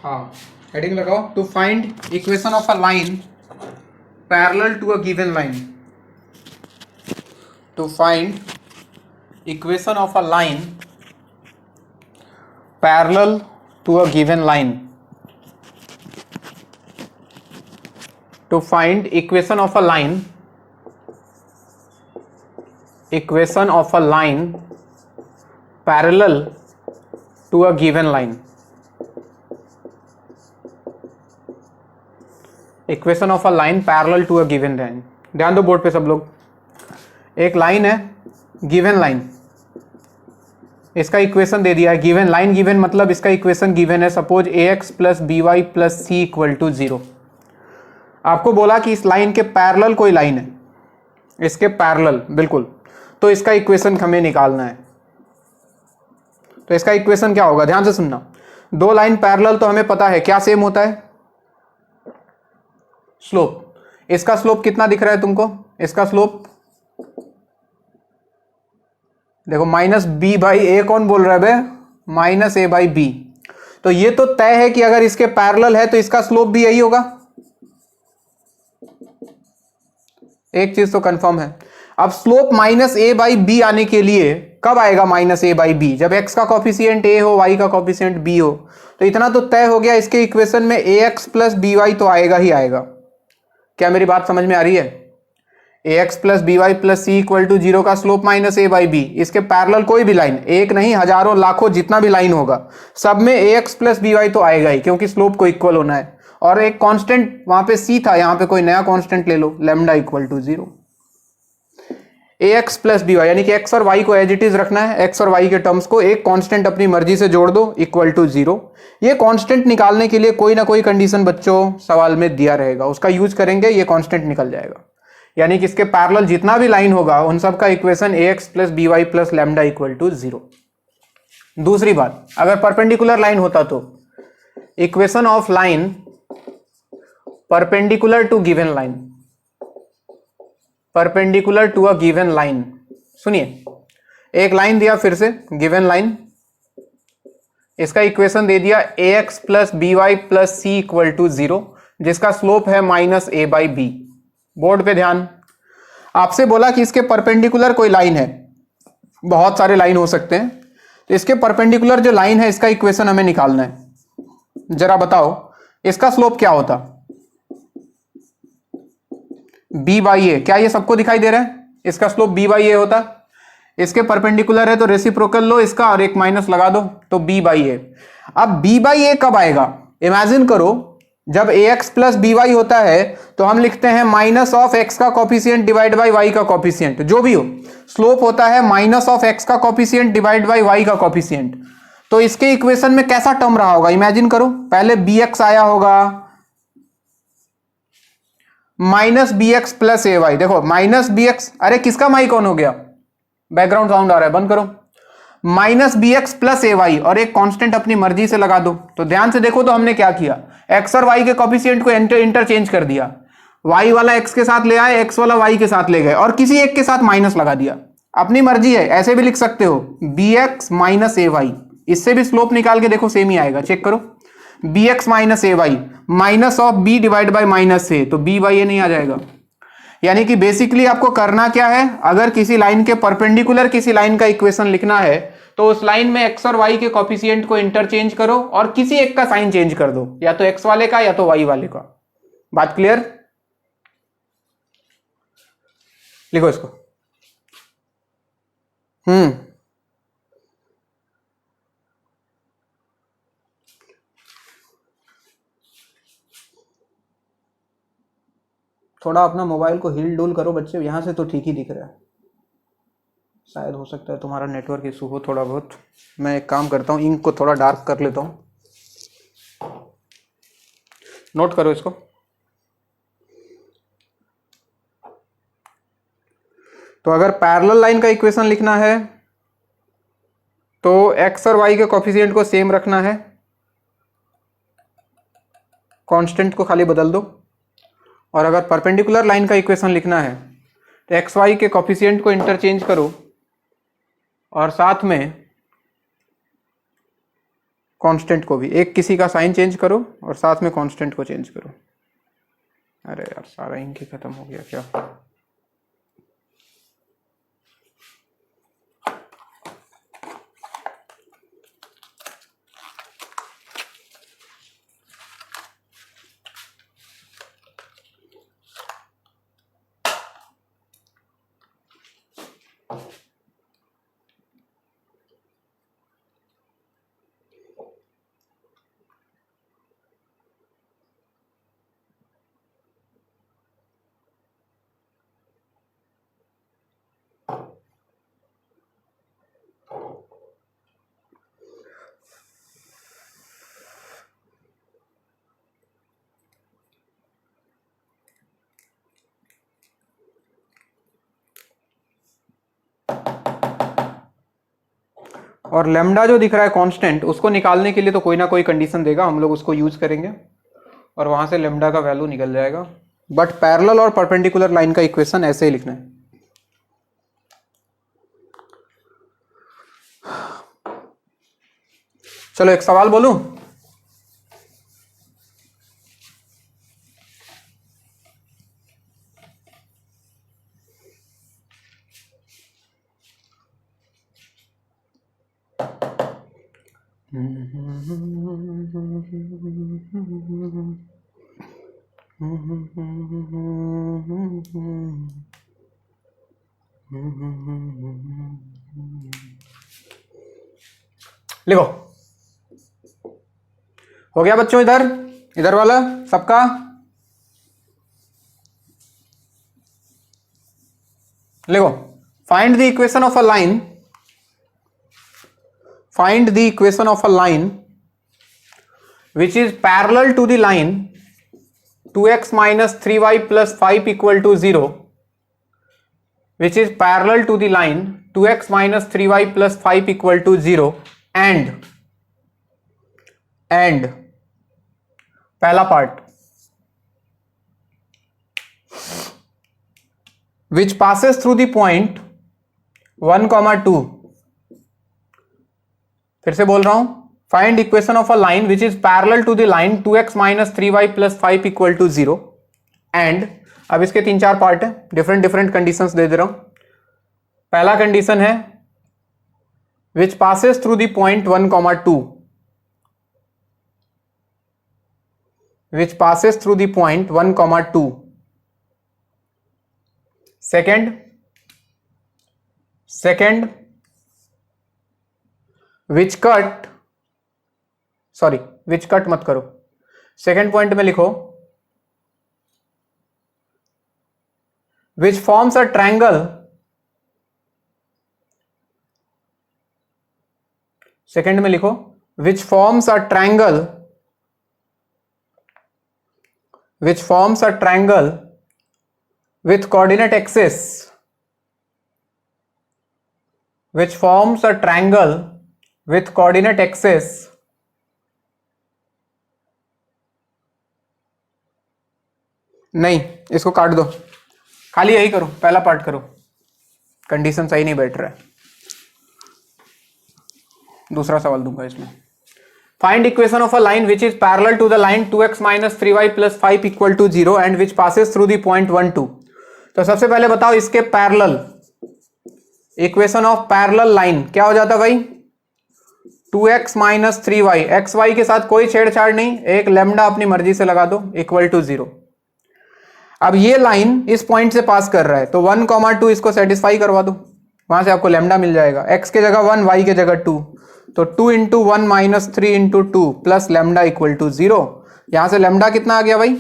हाँ, हेडिंग लगाओ, to find equation of a line parallel to a given line. To find equation of a line parallel to a given line. To find equation of a line parallel to a given line। Equation of a line parallel to a given line. ध्यान दो board पे सब लोग। एक line है, given line, इसका equation दे दिया है। गिवन लाइन, गिवन मतलब इसका इक्वेशन गिवन है। Suppose ax plus B Y plus C equal to 0। आपको बोला कि इस लाइन के पैरेलल कोई लाइन है, इसके पैरेलल बिल्कुल, तो इसका इक्वेशन हमें निकालना है। तो इसका इक्वेशन क्या होगा, ध्यान से सुनना। दो लाइन पैरेलल तो हमें पता है क्या सेम होता है, स्लोप। इसका स्लोप कितना दिख रहा है तुमको, इसका स्लोप देखो माइनस बी बाई ए। कौन बोल रहा है बे, माइनस ए बाई बी। तो ये तो तय है कि अगर इसके पैरेलल है तो इसका स्लोप भी यही होगा। एक चीज तो कंफर्म है। अब slope minus A by B आने के लिए कब आएगा माइनस ए बाई बी, जब एक्स का कॉफिशिएंट ए हो, वाई का कॉफिशिएंट बी हो। तो इतना तो तय हो गया, इसके इक्वेशन में ए एक्स प्लस बी वाई तो आएगा ही आएगा। क्या मेरी बात समझ में आ रही है। A x plus B Y plus C equal to 0 का slope minus A by b. इसके पैरेलल कोई भी लाइन, एक नहीं हजारों लाखों जितना भी लाइन होगा, सब में ए एक्स प्लस बी वाई तो आएगा ही, क्योंकि स्लोप को इक्वल होना है। और एक कांस्टेंट वहां पे सी था, यहां पे कोई नया कांस्टेंट ले लो, lambda equal to 0। A x plus B y यानी कि एक्स और वाई को एज इट इज रखना है। एक्स और वाई के टर्म्स को एक कांस्टेंट अपनी मर्जी से जोड़ दो, इक्वल टू 0। ये कांस्टेंट निकालने के लिए कोई ना कोई कंडीशन बच्चों सवाल में दिया रहेगा, उसका यूज करेंगे, ये कांस्टेंट निकल जाएगा। यानी कि इसके पैरेलल जितना भी लाइन होगा उन सब का equation a x plus B Y plus lambda equal to 0। दूसरी बात, अगर परपेंडिकुलर लाइन होता तो equation of line perpendicular to given line, perpendicular to a given line. सुनिए, एक लाइन दिया फिर से, गिवन लाइन, इसका इक्वेशन दे दिया a x plus B Y plus C equal to 0, जिसका स्लोप है minus A by b. Board पे ध्यान। आपसे बोला कि इसके परपेंडिकुलर कोई लाइन है, बहुत सारे लाइन हो सकते हैं, तो इसके परपेंडिकुलर जो लाइन है इसका इक्वेशन हमें निकालना है। जरा बताओ इसका स्लोप क्या होता, बी बाई ए। क्या ये सबको दिखाई दे रहा है, इसका स्लोप बी बाई ए होता। इसके परपेंडिकुलर है तो रेसिप्रोकल लो इसका और एक माइनस लगा दो, तो बी बाई ए। अब बी बाई ए कब आएगा, इमेजिन करो, जब ए एक्स प्लस बी वाई होता है तो हम लिखते हैं माइनस ऑफ एक्स का कॉफिशिएंट डिवाइड बाई वाई का कॉफिशिएंट, जो भी हो। स्लोप होता है माइनस ऑफ एक्स का कॉफिशिएंट डिवाइड बाई वाई का कॉफिशिएंट। तो इसके इक्वेशन में कैसा टर्म रहा होगा, इमेजिन करो, पहले बी एक्स आया होगा माइनस बी एक्स प्लस ए वाई। देखो माइनस बी एक्स, अरे किसका माइक ऑन हो गया, बैकग्राउंड साउंड आ रहा है, बंद करो। माइनस बी एक्स प्लस ए वाई और एक कांस्टेंट अपनी मर्जी से लगा दो। तो ध्यान से देखो तो हमने क्या किया, एक्स और वाई के कॉफिशिएंट को इंटरचेंज कर दिया। वाई वाला एक्स के साथ ले आए, एक्स वाला वाई के साथ ले गए, और किसी एक के साथ माइनस लगा दिया। अपनी मर्जी है, ऐसे भी लिख सकते हो B x minus a Y. इससे भी स्लोप निकाल के देखो सेम ही आएगा, चेक करो। B x minus a y minus of b divide by minus a, तो बी बाई ए नहीं आ जाएगा। यानी कि बेसिकली आपको करना क्या है, अगर किसी लाइन के परपेंडिकुलर किसी लाइन का इक्वेशन लिखना है तो उस लाइन में एक्स और वाई के कॉफिशिएंट को इंटरचेंज करो और किसी एक का साइन चेंज कर दो, या तो एक्स वाले का या तो वाई वाले का। बात क्लियर, लिखो इसको। थोड़ा अपना मोबाइल को हिल डुल करो बच्चे, यहां से तो ठीक ही दिख रहा है, शायद हो सकता है तुम्हारा नेटवर्क इशू हो थोड़ा बहुत। मैं एक काम करता हूँ, इंक को थोड़ा डार्क कर लेता हूँ, नोट करो इसको। तो अगर पैरेलल लाइन का इक्वेशन लिखना है तो एक्स और वाई के कॉफिशिएंट को सेम रखना है, कांस्टेंट को खाली बदल दो। और अगर परपेंडिकुलर लाइन का इक्वेशन लिखना है तो एक्स वाई के कॉफिशिएंट को इंटरचेंज करो और साथ में कांस्टेंट को भी, एक किसी का साइन चेंज करो और साथ में कांस्टेंट को चेंज करो। अरे यार सारा इंक ही खत्म हो गया क्या। और लेमडा जो दिख रहा है कांस्टेंट, उसको निकालने के लिए तो कोई ना कोई कंडीशन देगा, हम लोग उसको यूज करेंगे और वहां से लेमडा का वैल्यू निकल जाएगा। बट पैरेलल और परपेंडिकुलर लाइन का इक्वेशन ऐसे ही लिखना है। चलो एक सवाल बोलूं। लिखो। हो गया बच्चों, इधर इधर वाला सबका। लिखो, find the equation of a line, find the equation of a line which is parallel to the line 2x minus 3y plus 5 equal to 0, which is parallel to the line 2x minus 3y plus 5 equal to 0 and पहला part which passes through the point 1, 2। फिर से बोल रहा हूं, find equation of a line which is parallel to the line 2x minus 3y plus 5 equal to 0 and, अब इसके 3-4 part है, different different conditions दे रहा हूं। पहला कंडीशन है विच passes through the point 1, 2, which passes through the point 1, 2। Second which cut, sorry which cut मत करो, second point में लिखो which forms a triangle, second में लिखो which forms a triangle, which forms a triangle with coordinate axis, which forms a triangle with coordinate axis नहीं, इसको काट दो, खाली यही करो, पहला पार्ट करो, कंडीशन सही नहीं बैठ रहा है। दूसरा सवाल दूंगा इसमें। Find equation of a line which is parallel to the line 2x minus 3y plus 5 equal to 0 and which passes through the point 1, 2। तो सबसे पहले बताओ इसके parallel, equation of parallel line क्या हो जाता भाई, 2x minus 3y, x Y के साथ कोई छेड़छाड़ नहीं, एक लेमडा अपनी मर्जी से लगा दो, इक्वल टू 0। अब ये लाइन इस पॉइंट से पास कर रहा है तो 1, 2 इसको सेटिस्फाई करवा दो, वहां से आपको लेमडा मिल जाएगा, x के जगह 1, y के जगह 2, तो 2 × 1 minus 3 × 2 plus lambda equal to 0। यहां से लेमडा कितना आ गया भाई,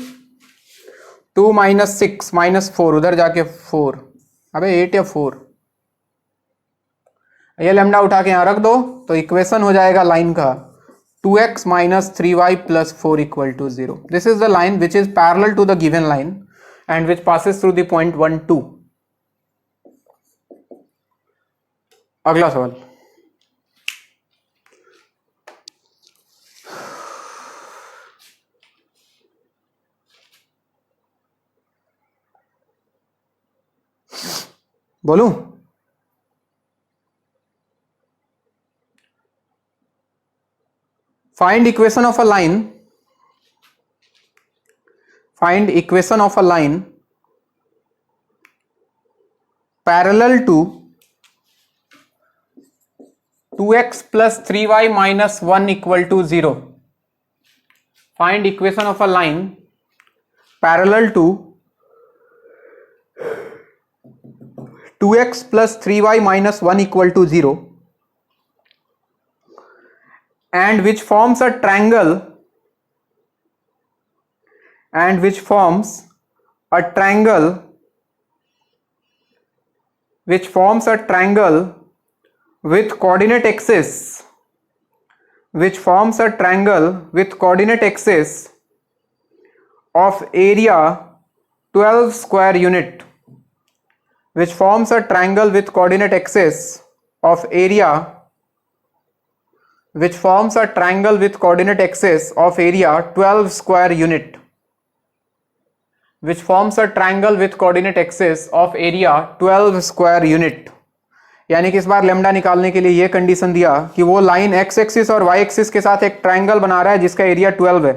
2 minus 6 minus 4, उधर जाके 4, अबे 8 या 4, ये लेमडा उठा के यहां रख दो तो इक्वेशन हो जाएगा लाइन का 2x minus 3y plus 4 equal to 0। This is the line which is parallel to the given line and which passes through the point 1, 2। अगला सवाल, बोलूं, Find equation of a line. Find equation of a line parallel to 2x plus 3y minus 1 equal to 0. Find equation of a line parallel to 2x plus 3y minus 1 equal to 0 and which forms a triangle with coordinate axis of area 12 square unit, which forms a triangle with coordinate axis of area 12 square unit, which forms a triangle with coordinate axis of area 12 square unit. यानी कि इस बार lambda निकालने के लिए ये condition दिया कि वो लाइन एक्स एक्सिस और वाई एक्सिस के साथ एक ट्राइंगल बना रहा है जिसका एरिया 12 है।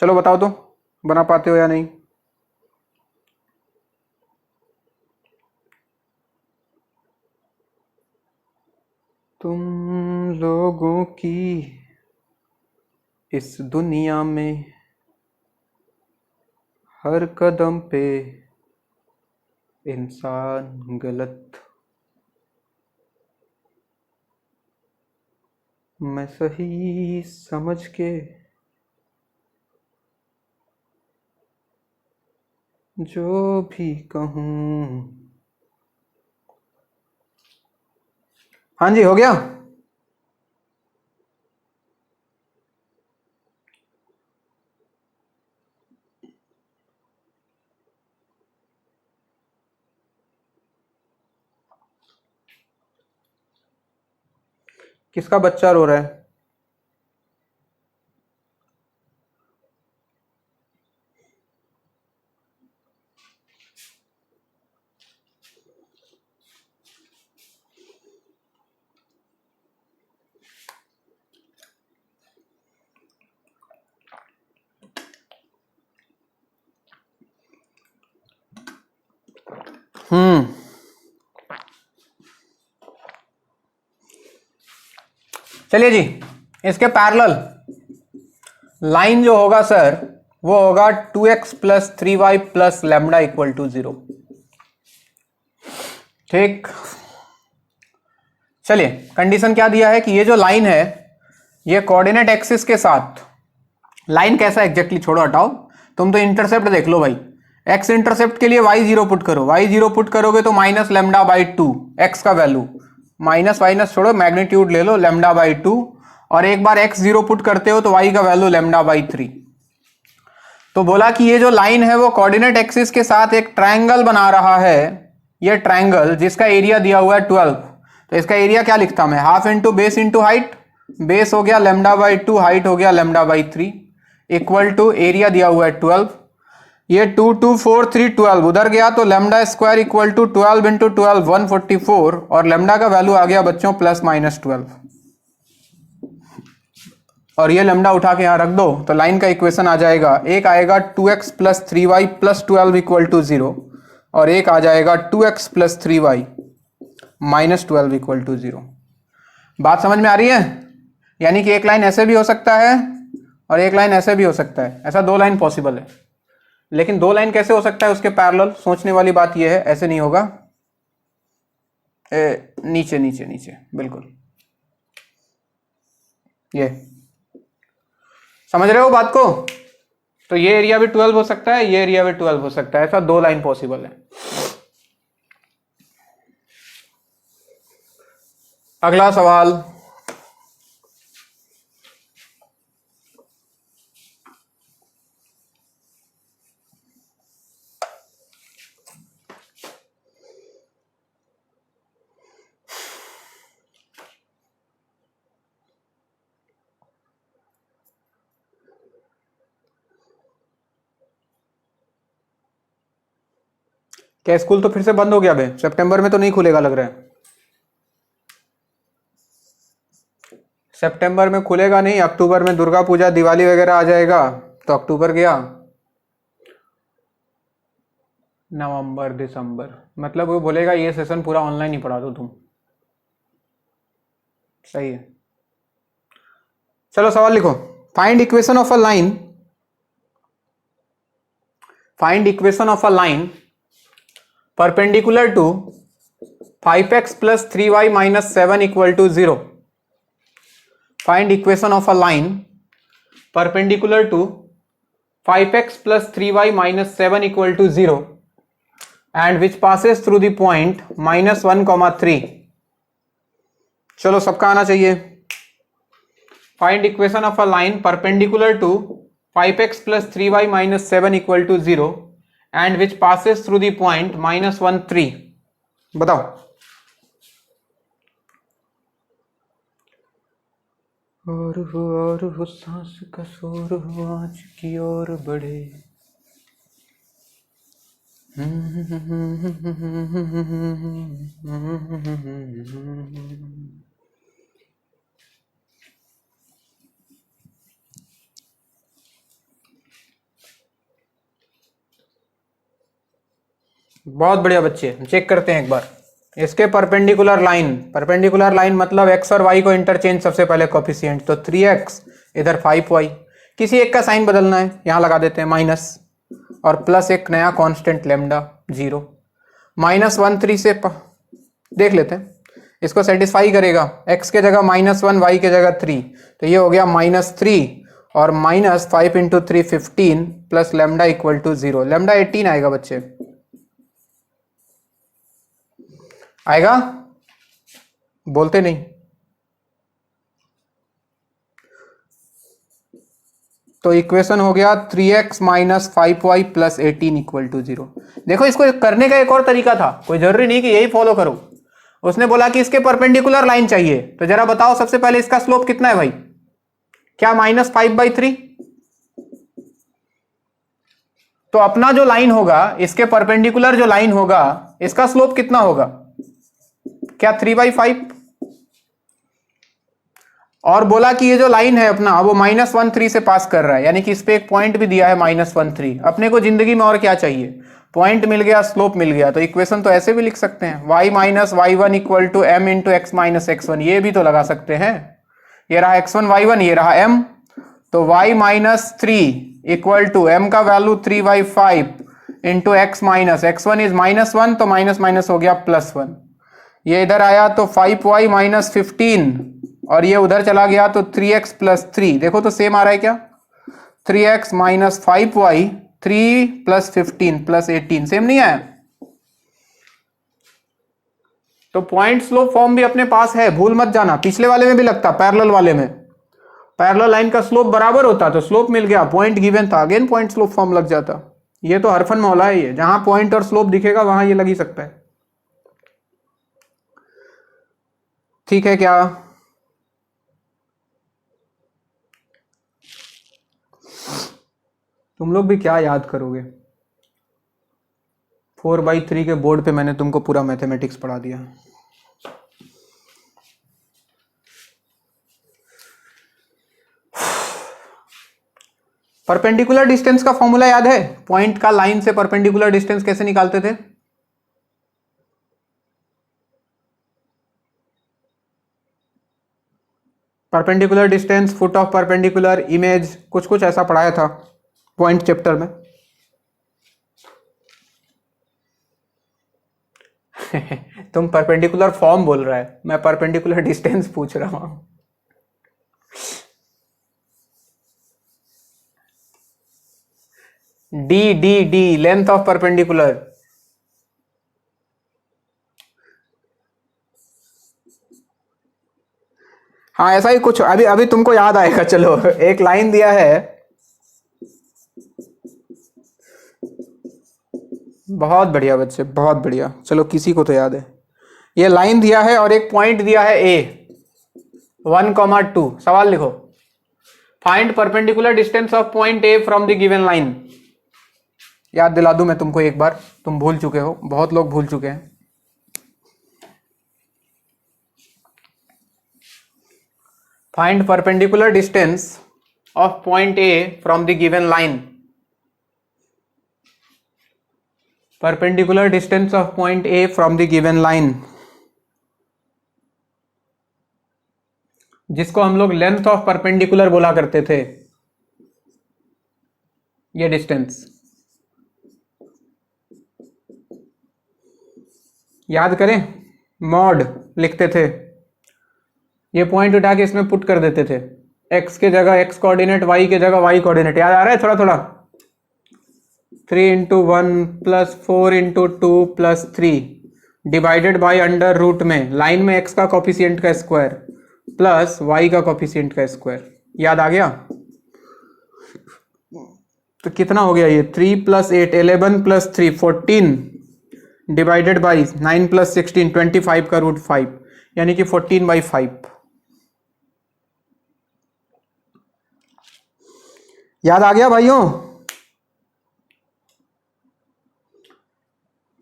चलो बताओ तो बना पाते हो या नहीं। तुम लोगों की इस दुनिया में हर कदम पे इंसान गलत, मैं सही समझ के जो भी कहूं। हाँ जी, हो गया। किसका बच्चा रो रहा है? चलिए जी, इसके पैरेलल लाइन जो होगा सर वो होगा 2x plus 3y plus lambda equal to 0। ठीक, चलिए कंडीशन क्या दिया है कि ये जो लाइन है ये कोऑर्डिनेट एक्सिस के साथ, लाइन कैसा एग्जैक्टली छोड़ो हटाओ, तुम तो इंटरसेप्ट देख लो भाई। एक्स इंटरसेप्ट के लिए y0 पुट करो, y0 पुट करोगे तो माइनस लैम्डा बाई 2 एक्स का वैल्यू, माइनस माइनस छोड़ो मैग्नीट्यूड ले लो लैम्डा बाई 2, और एक बार x0 पुट करते हो तो y का वैल्यू लैम्डा बाई 3। तो बोला कि ये जो लाइन है वो कोऑर्डिनेट एक्सिस के साथ एक ट्रायंगल बना रहा है, ये ट्रायंगल जिसका एरिया दिया हुआ है 12। तो इसका एरिया क्या लिखता मैं, half into base into height, base हो गया लैम्डा बाई 2, हाइट हो गया lambda by 3, equal to area दिया हुआ है 12। ये 2 2 4 3 12 उधर गया तो lambda square equal to 12 into 12 144, और लैम्डा का वैल्यू आ गया बच्चों प्लस माइनस 12। और ये लैम्डा उठा के यहां रख दो तो लाइन का इक्वेशन आ जाएगा, एक आएगा 2x plus 3y plus 12 equal to 0, और एक आ जाएगा 2x plus 3y minus 12 equal to 0। बात समझ में आ रही है? यानी कि एक लाइन ऐसे भी हो सकता है और एक लाइन ऐसे भी हो सकता है, ऐसा दो लाइन पॉसिबल है। लेकिन दो लाइन कैसे हो सकता है उसके पैरेलल, सोचने वाली बात यह है, ऐसे नहीं होगा, नीचे नीचे नीचे बिल्कुल, ये समझ रहे हो बात को? तो ये एरिया भी 12 हो सकता है, ये एरिया भी 12 हो सकता है, ऐसा दो लाइन पॉसिबल है। अगला सवाल, क्या स्कूल तो फिर से बंद हो गया बे? सितंबर में तो नहीं खुलेगा लग रहा है। सितंबर में खुलेगा नहीं, अक्टूबर में दुर्गा पूजा दिवाली वगैरह आ जाएगा तो अक्टूबर गया, नवंबर दिसंबर, मतलब वो बोलेगा ये सेशन पूरा ऑनलाइन ही पढ़ा दो तुम। सही है। चलो सवाल लिखो। Find equation of a line, find equation of a line perpendicular to 5x plus 3y minus 7 equal to 0. Find equation of a line perpendicular to 5x plus 3y minus 7 equal to 0 and which passes through the point minus 1, 3. चलो सबका आना चाहिए। Find equation of a line perpendicular to 5x plus 3y minus 7 equal to 0 and which passes through the point minus 1, 3. बताओ। और हो सांस का शोर हो आज की ओर बढ़े। बहुत बढ़िया बच्चे, चेक करते हैं एक बार इसके परपेंडिकुलर लाइन। परपेंडिकुलर लाइन मतलब x और y को इंटरचेंज, सबसे पहले कोफिशिएंट, तो 3x इधर 5y, किसी एक का साइन बदलना है, यहां लगा देते हैं माइनस और प्लस एक नया कांस्टेंट लेमडा 0, -1 3 से देख लेते हैं इसको सेटिस्फाई करेगा। x के जगह -1, y के जगह 3, तो ये हो गया -3 और -5 × 3 15 plus lambda equal to 0, lambda 18 आएगा बच्चे, आएगा? बोलते नहीं। तो इक्वेशन हो गया 3x - 5y + 18 = 0। देखो इसको करने का एक और तरीका था, कोई जरूरी नहीं कि यही फॉलो करो। उसने बोला कि इसके परपेंडिकुलर लाइन चाहिए, तो जरा बताओ सबसे पहले इसका स्लोप कितना है भाई? क्या -5/3? तो अपना जो लाइन होगा, इसके परपेंडिकुलर जो लाइन होगा, इसका स्लोप कितना होगा? क्या 3/5? और बोला कि ये जो लाइन है अपना वो -1 3 से पास कर रहा है, यानी कि इस पे एक पॉइंट भी दिया है -1 3। अपने को जिंदगी में और क्या चाहिए? पॉइंट मिल गया, स्लोप मिल गया। तो इक्वेशन तो ऐसे भी लिख सकते हैं, y - y1 = m × x - x1, ये भी तो लगा सकते हैं। ये रहा x1 y1, ये रहा m, तो y - 3 = m का वैल्यू 3/5 × x - x1 इज -1, तो माइनस हो गया +1। ये इधर आया तो 5y - 15 और ये उधर चला गया तो 3x + 3, देखो तो सेम आ रहा है क्या? 3x - 5y 3 + 15 + 18, सेम नहीं आया? तो पॉइंट स्लोप फॉर्म भी अपने पास है, भूल मत जाना। पिछले वाले में भी लगता, पैरेलल वाले में पैरेलल लाइन का स्लोप बराबर होता, तो स्लोप मिल गया, पॉइंट गिवन था, अगेन पॉइंट स्लोप फॉर्म लग जाता। ये तो हरफन मौला है, ये जहां पॉइंट और स्लोप दिखेगा वहां ये लग ही सकता है। ठीक है क्या? तुम लोग भी क्या याद करोगे? 4/3 के बोर्ड पे मैंने तुमको पूरा मैथमेटिक्स पढ़ा दिया। परपेंडिकुलर डिस्टेंस का फॉर्मूला याद है? पॉइंट का लाइन से परपेंडिकुलर डिस्टेंस कैसे निकालते थे? Perpendicular distance, foot of perpendicular, image, कुछ ऐसा पढ़ाया था पॉइंट चैप्टर में। तुम परपेंडिकुलर फॉर्म बोल रहा है, मैं परपेंडिकुलर डिस्टेंस पूछ रहा हूं। D length of perpendicular. हाँ ऐसा ही कुछ, अभी तुमको याद आएगा। चलो एक लाइन दिया है, बहुत बढ़िया बच्चे, बहुत बढ़िया। चलो किसी को तो याद है, ये लाइन दिया है और एक पॉइंट दिया है A 1, 2। सवाल लिखो, find perpendicular distance of point A from the given line. याद दिला दूं मैं तुमको एक बार, तुम भूल चुके हो, बहुत लोग भूल चुके हैं। Find perpendicular distance of point A from the given line. Perpendicular distance of point A from the given line, जिसको हम लोग लेंथ ऑफ परपेंडिकुलर बोला करते थे, ये डिस्टेंस याद करें, मॉड लिखते थे, ये पॉइंट उठा के इसमें पुट कर देते थे, x के जगह x कोऑर्डिनेट, y के जगह y कोऑर्डिनेट। याद आ रहा है थोड़ा थोड़ा? 3 into 1 plus 4 into 2 plus 3 divided by under root में लाइन में x का कॉफिशिएंट का स्क्वायर प्लस y का कॉफिशिएंट का स्क्वायर। याद आ गया? तो कितना हो गया ये? 3 plus 8 11 plus 3 14 divided by 9 plus 16 25 का रूट 5, यानी कि 14/5। याद आ गया भाइयों?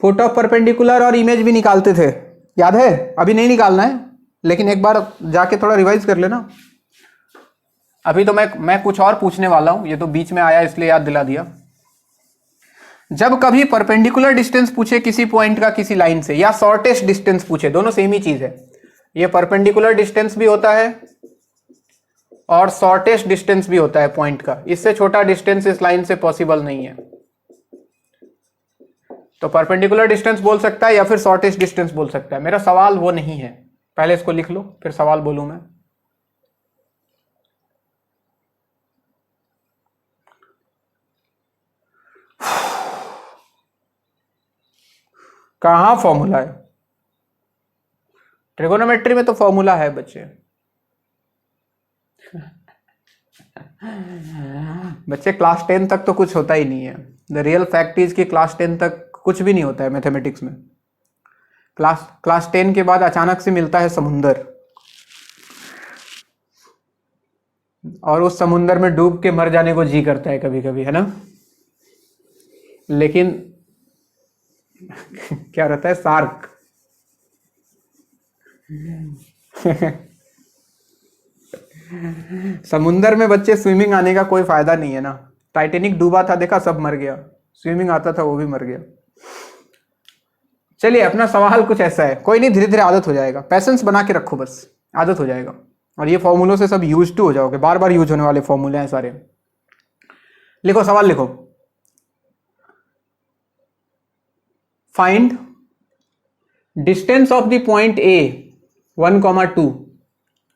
फुट ऑफ परपेंडिकुलर और इमेज भी निकालते थे, याद है? अभी नहीं निकालना है, लेकिन एक बार जाके थोड़ा रिवाइज कर लेना। अभी तो मैं कुछ और पूछने वाला हूं, ये तो बीच में आया इसलिए याद दिला दिया। जब कभी परपेंडिकुलर डिस्टेंस पूछे किसी पॉइंट का किसी लाइन से, या शॉर्टेस्ट डिस्टेंस पूछे, दोनों सेम ही चीज है। ये परपेंडिकुलर डिस्टेंस भी होता है और शॉर्टेस्ट डिस्टेंस भी होता है पॉइंट का। इससे छोटा डिस्टेंस इस लाइन से पॉसिबल नहीं है। तो परपेंडिकुलर डिस्टेंस बोल सकता है या फिर शॉर्टेस्ट डिस्टेंस बोल सकता है। मेरा सवाल वो नहीं है, पहले इसको लिख लो फिर सवाल बोलूं मैं। कहां फॉर्मूला है? ट्रिगोनोमेट्री में तो फॉर्मूला है बच्चे। बच्चे क्लास 10 तक तो कुछ होता ही नहीं है। द रियल फैक्ट इज कि क्लास 10 तक कुछ भी नहीं होता है मैथमेटिक्स में। क्लास 10 के बाद अचानक से मिलता है समुंदर, और उस समुंदर में डूब के मर जाने को जी करता है कभी कभी, है ना? लेकिन क्या रहता है? शार्क। समुंदर में बच्चे स्विमिंग आने का कोई फायदा नहीं है ना। टाइटेनिक डूबा था, देखा, सब मर गया। स्विमिंग आता था, वो भी मर गया। चलिए, अपना सवाल कुछ ऐसा है। कोई नहीं, धीरे धीरे आदत हो जाएगा। पैसेंस बना के रखो, बस आदत हो जाएगा। और ये फॉर्मूलों से सब यूज टू हो जाओगे। बार बार यूज होने वाले फॉर्मूले हैं सारे। लिखो, सवाल लिखो। Find distance of the point A 1,2।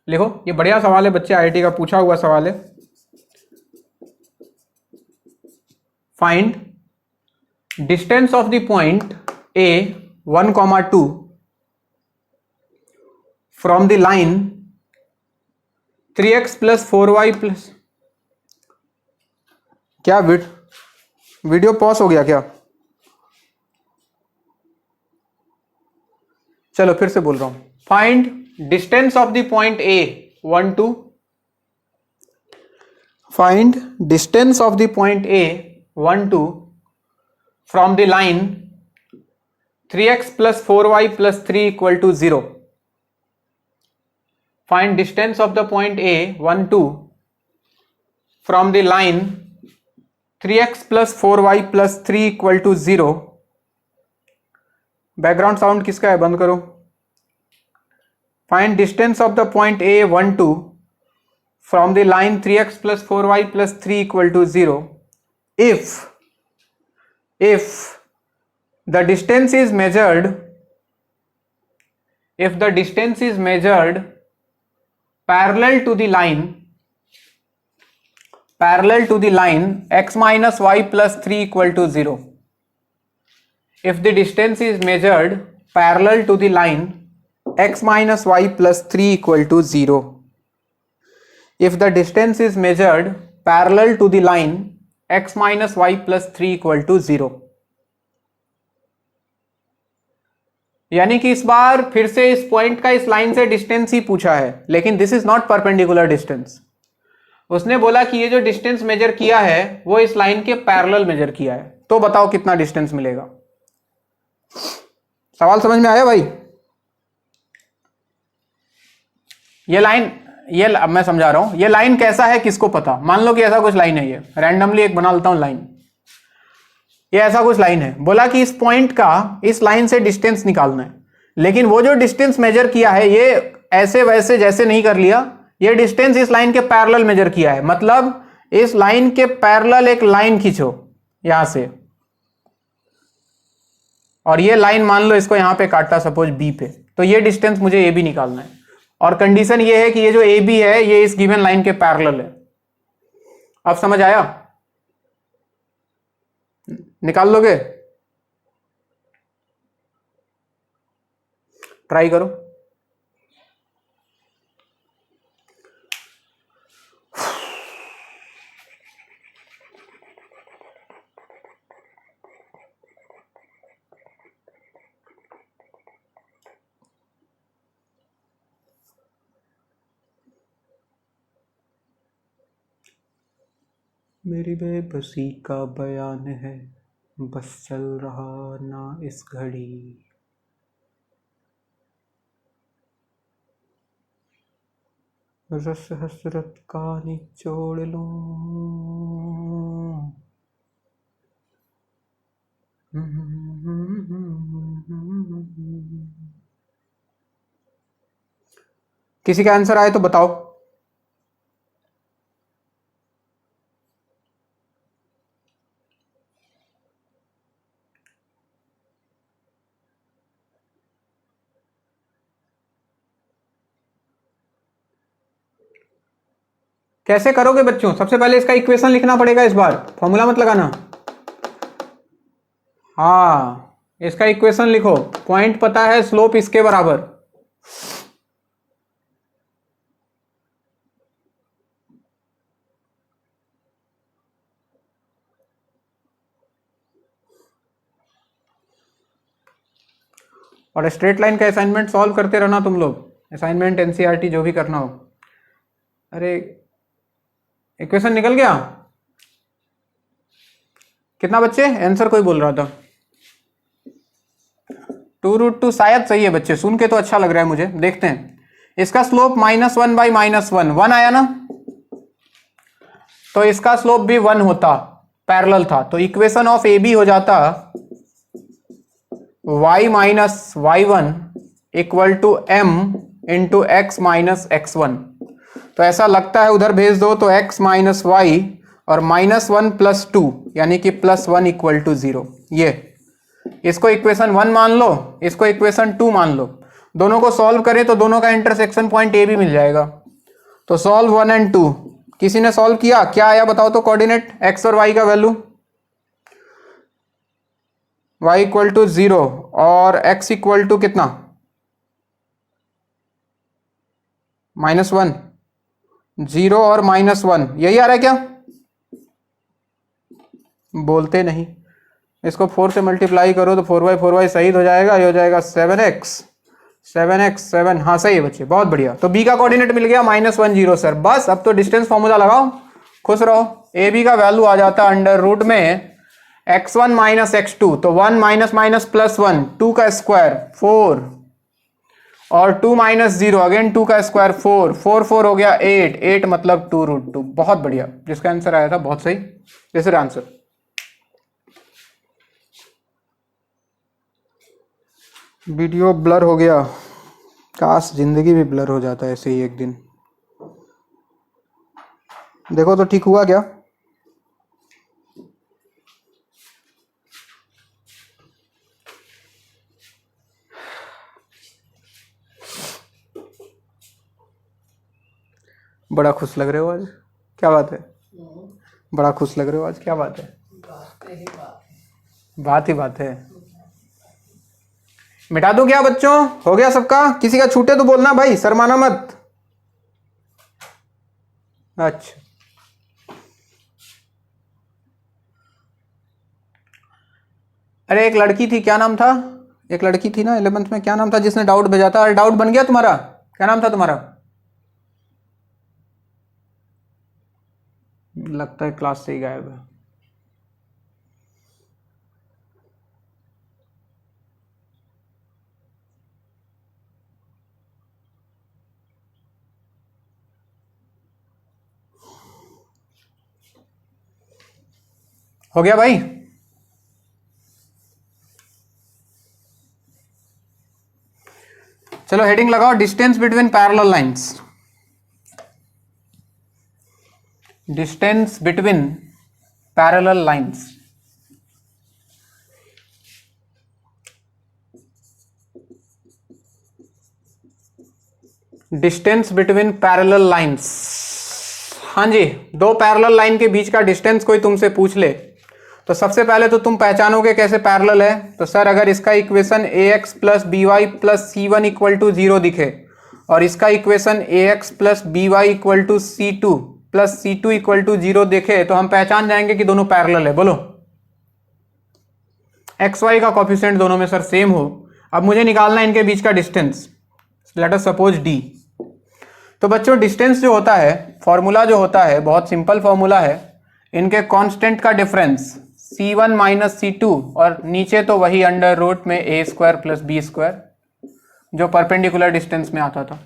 लिखो, ये बढ़िया सवाल है बच्चे, आईआईटी का पूछा हुआ सवाल है। Find distance of the point A 1,2 from the line 3x + 4y +। क्या वीडियो पॉज हो गया क्या? चलो फिर से बोल रहा हूं। Find distance of the point A 1,2। Find distance of the point A 1,2 from the line 3x + 4y + 3 = 0। Find distance of the point A 1,2 from the line 3x + 4y + 3 = 0। Background sound किसका है? बंद करो। Find distance of the point A 1,2 from the line 3x + 4y + 3 = 0 if the distance is measured parallel to the line x minus y plus 3 = 0. If the distance is measured parallel to the line x minus y plus 3 = 0. If the distance is measured parallel to the line x minus y plus 3 = 0. यानी कि इस बार फिर से इस point का इस line से distance ही पूछा है, लेकिन this is not perpendicular distance. उसने बोला कि ये जो डिस्टेंस मेजर किया है वो इस लाइन के पैरेलल मेजर किया है। तो बताओ कितना डिस्टेंस मिलेगा? सवाल समझ में आया भाई? ये लाइन अब मैं समझा रहा हूं, ये लाइन कैसा है किसको पता। मान लो कि ऐसा कुछ लाइन है, ये रैंडमली एक बना लेता हूं लाइन। ये ऐसा कुछ लाइन है, बोला कि इस पॉइंट का इस लाइन से डिस्टेंस निकालना है, लेकिन वो जो डिस्टेंस मेजर किया है ये ऐसे वैसे जैसे नहीं कर लिया, ये डिस्टेंस इस लाइन के पैरेलल मेजर किया है। मतलब इस लाइन के पैरेलल एक लाइन खींचो यहां से, और ये लाइन मान लो इसको यहां पे काटता सपोज बी पे, तो ये डिस्टेंस मुझे ए बी निकालना है। और कंडीशन ये है कि ये जो ए बी है ये इस गिवन लाइन के पैरेलल है। अब समझ आया? निकाल लोगे? ट्राई करो। मेरी बेबसी का बयान है, बस चल रहा ना इस घड़ी। रस हसरत का निचोड़ लूं। किसी का आंसर आए तो बताओ। कैसे करोगे बच्चों? सबसे पहले इसका इक्वेशन लिखना पड़ेगा, इस बार फॉर्मूला मत लगाना। हाँ, इसका इक्वेशन लिखो। पॉइंट पता है, स्लोप इसके बराबर। और स्ट्रेट लाइन का असाइनमेंट सॉल्व करते रहना तुम लोग, असाइनमेंट एनसीईआरटी जो भी करना हो। अरे इक्वेशन निकल गया? कितना बच्चे? आंसर कोई बोल रहा था 2√2 शायद सही है बच्चे, सुन के तो अच्छा लग रहा है मुझे। देखते हैं। इसका स्लोप -1 बाई -1, 1 आया ना, तो इसका स्लोप भी 1 होता, पैरेलल था, तो इक्वेशन ऑफ ए बी हो जाता y minus y1 equal to m into X minus x1। तो ऐसा लगता है उधर भेज दो तो x माइनस वाई और -1 + 2 यानी कि +1 इक्वल टू 0। ये इसको इक्वेशन 1 मान लो, इसको इक्वेशन 2 मान लो। दोनों को सॉल्व करें तो दोनों का इंटरसेक्शन पॉइंट ए भी मिल जाएगा। तो सॉल्व 1 एंड 2। किसी ने सॉल्व किया? क्या आया बताओ तो? कोऑर्डिनेट x और y का वैल्यू, y इक्वल टू 0 और x इक्वल टू कितना? -1, 0 और -1, यही आ रहा है क्या? बोलते नहीं। इसको 4 से मल्टीप्लाई करो तो 4/4y शहीद हो जाएगा, ये हो जाएगा 7x 7 हाँ सही है बच्चे, बहुत बढ़िया। तो b का कोऑर्डिनेट मिल गया -1 0 सर। बस अब तो डिस्टेंस फॉर्मूला लगाओ, खुश रहो। ए बी का वैल्यू आ जाता अंडर रूट में x1 माइनस x2, तो 1 माइनस माइनस +1, 2 का स्क्वायर 4 और 2 माइनस 0 अगेन 2 का स्क्वायर 4 4 4 हो गया 8 8 मतलब 2√2। बहुत बढ़िया, जिसका आंसर आया था बहुत सही। This is answer. Video blur हो गया, काश जिंदगी भी ब्लर हो जाता है ऐसे ही एक दिन। देखो तो ठीक हुआ क्या? बड़ा खुश लग रहे हो आज, क्या बात है? बड़ा खुश लग रहे हो आज, क्या बात है? बात ही बात है। मिटा दूं क्या बच्चों? हो गया सबका? किसी का छूटे तो बोलना भाई, शर्माना मत। अच्छा अरे एक लड़की थी, क्या नाम था? एक लड़की थी ना 11th में, क्या नाम था जिसने डाउट भेजा था? डाउट बन गया तुम्हारा? क्या नाम था तुम्हारा? लगता है क्लास से ही गायब है। हो गया भाई? चलो हेडिंग लगाओ, distance between parallel lines. Distance between parallel lines. Distance between parallel lines. हाँ जी, दो पैरेलल लाइन के बीच का डिस्टेंस कोई तुमसे पूछ ले तो सबसे पहले तो तुम पहचानोगे कैसे पैरेलल है। तो सर अगर इसका equation ax plus B Y plus C one equal to zero दिखे और इसका equation ax plus B Y equal to C two plus C two equal to zero देखे तो हम पहचान जाएंगे कि दोनों पैरेलल है। बोलो, एक्स वाई का कोफिशिएंट दोनों में सर सेम हो। अब मुझे निकालना है इनके बीच का distance, let us suppose d। तो बच्चों डिस्टेंस जो होता है, फॉर्मूला जो होता है, बहुत सिंपल फॉर्मूला है। इनके कांस्टेंट का डिफरेंस c1 माइनस c2 और नीचे तो वही अंडर रूट में a square plus B square जो परपेंडिकुलर डिस्टेंस में आता था।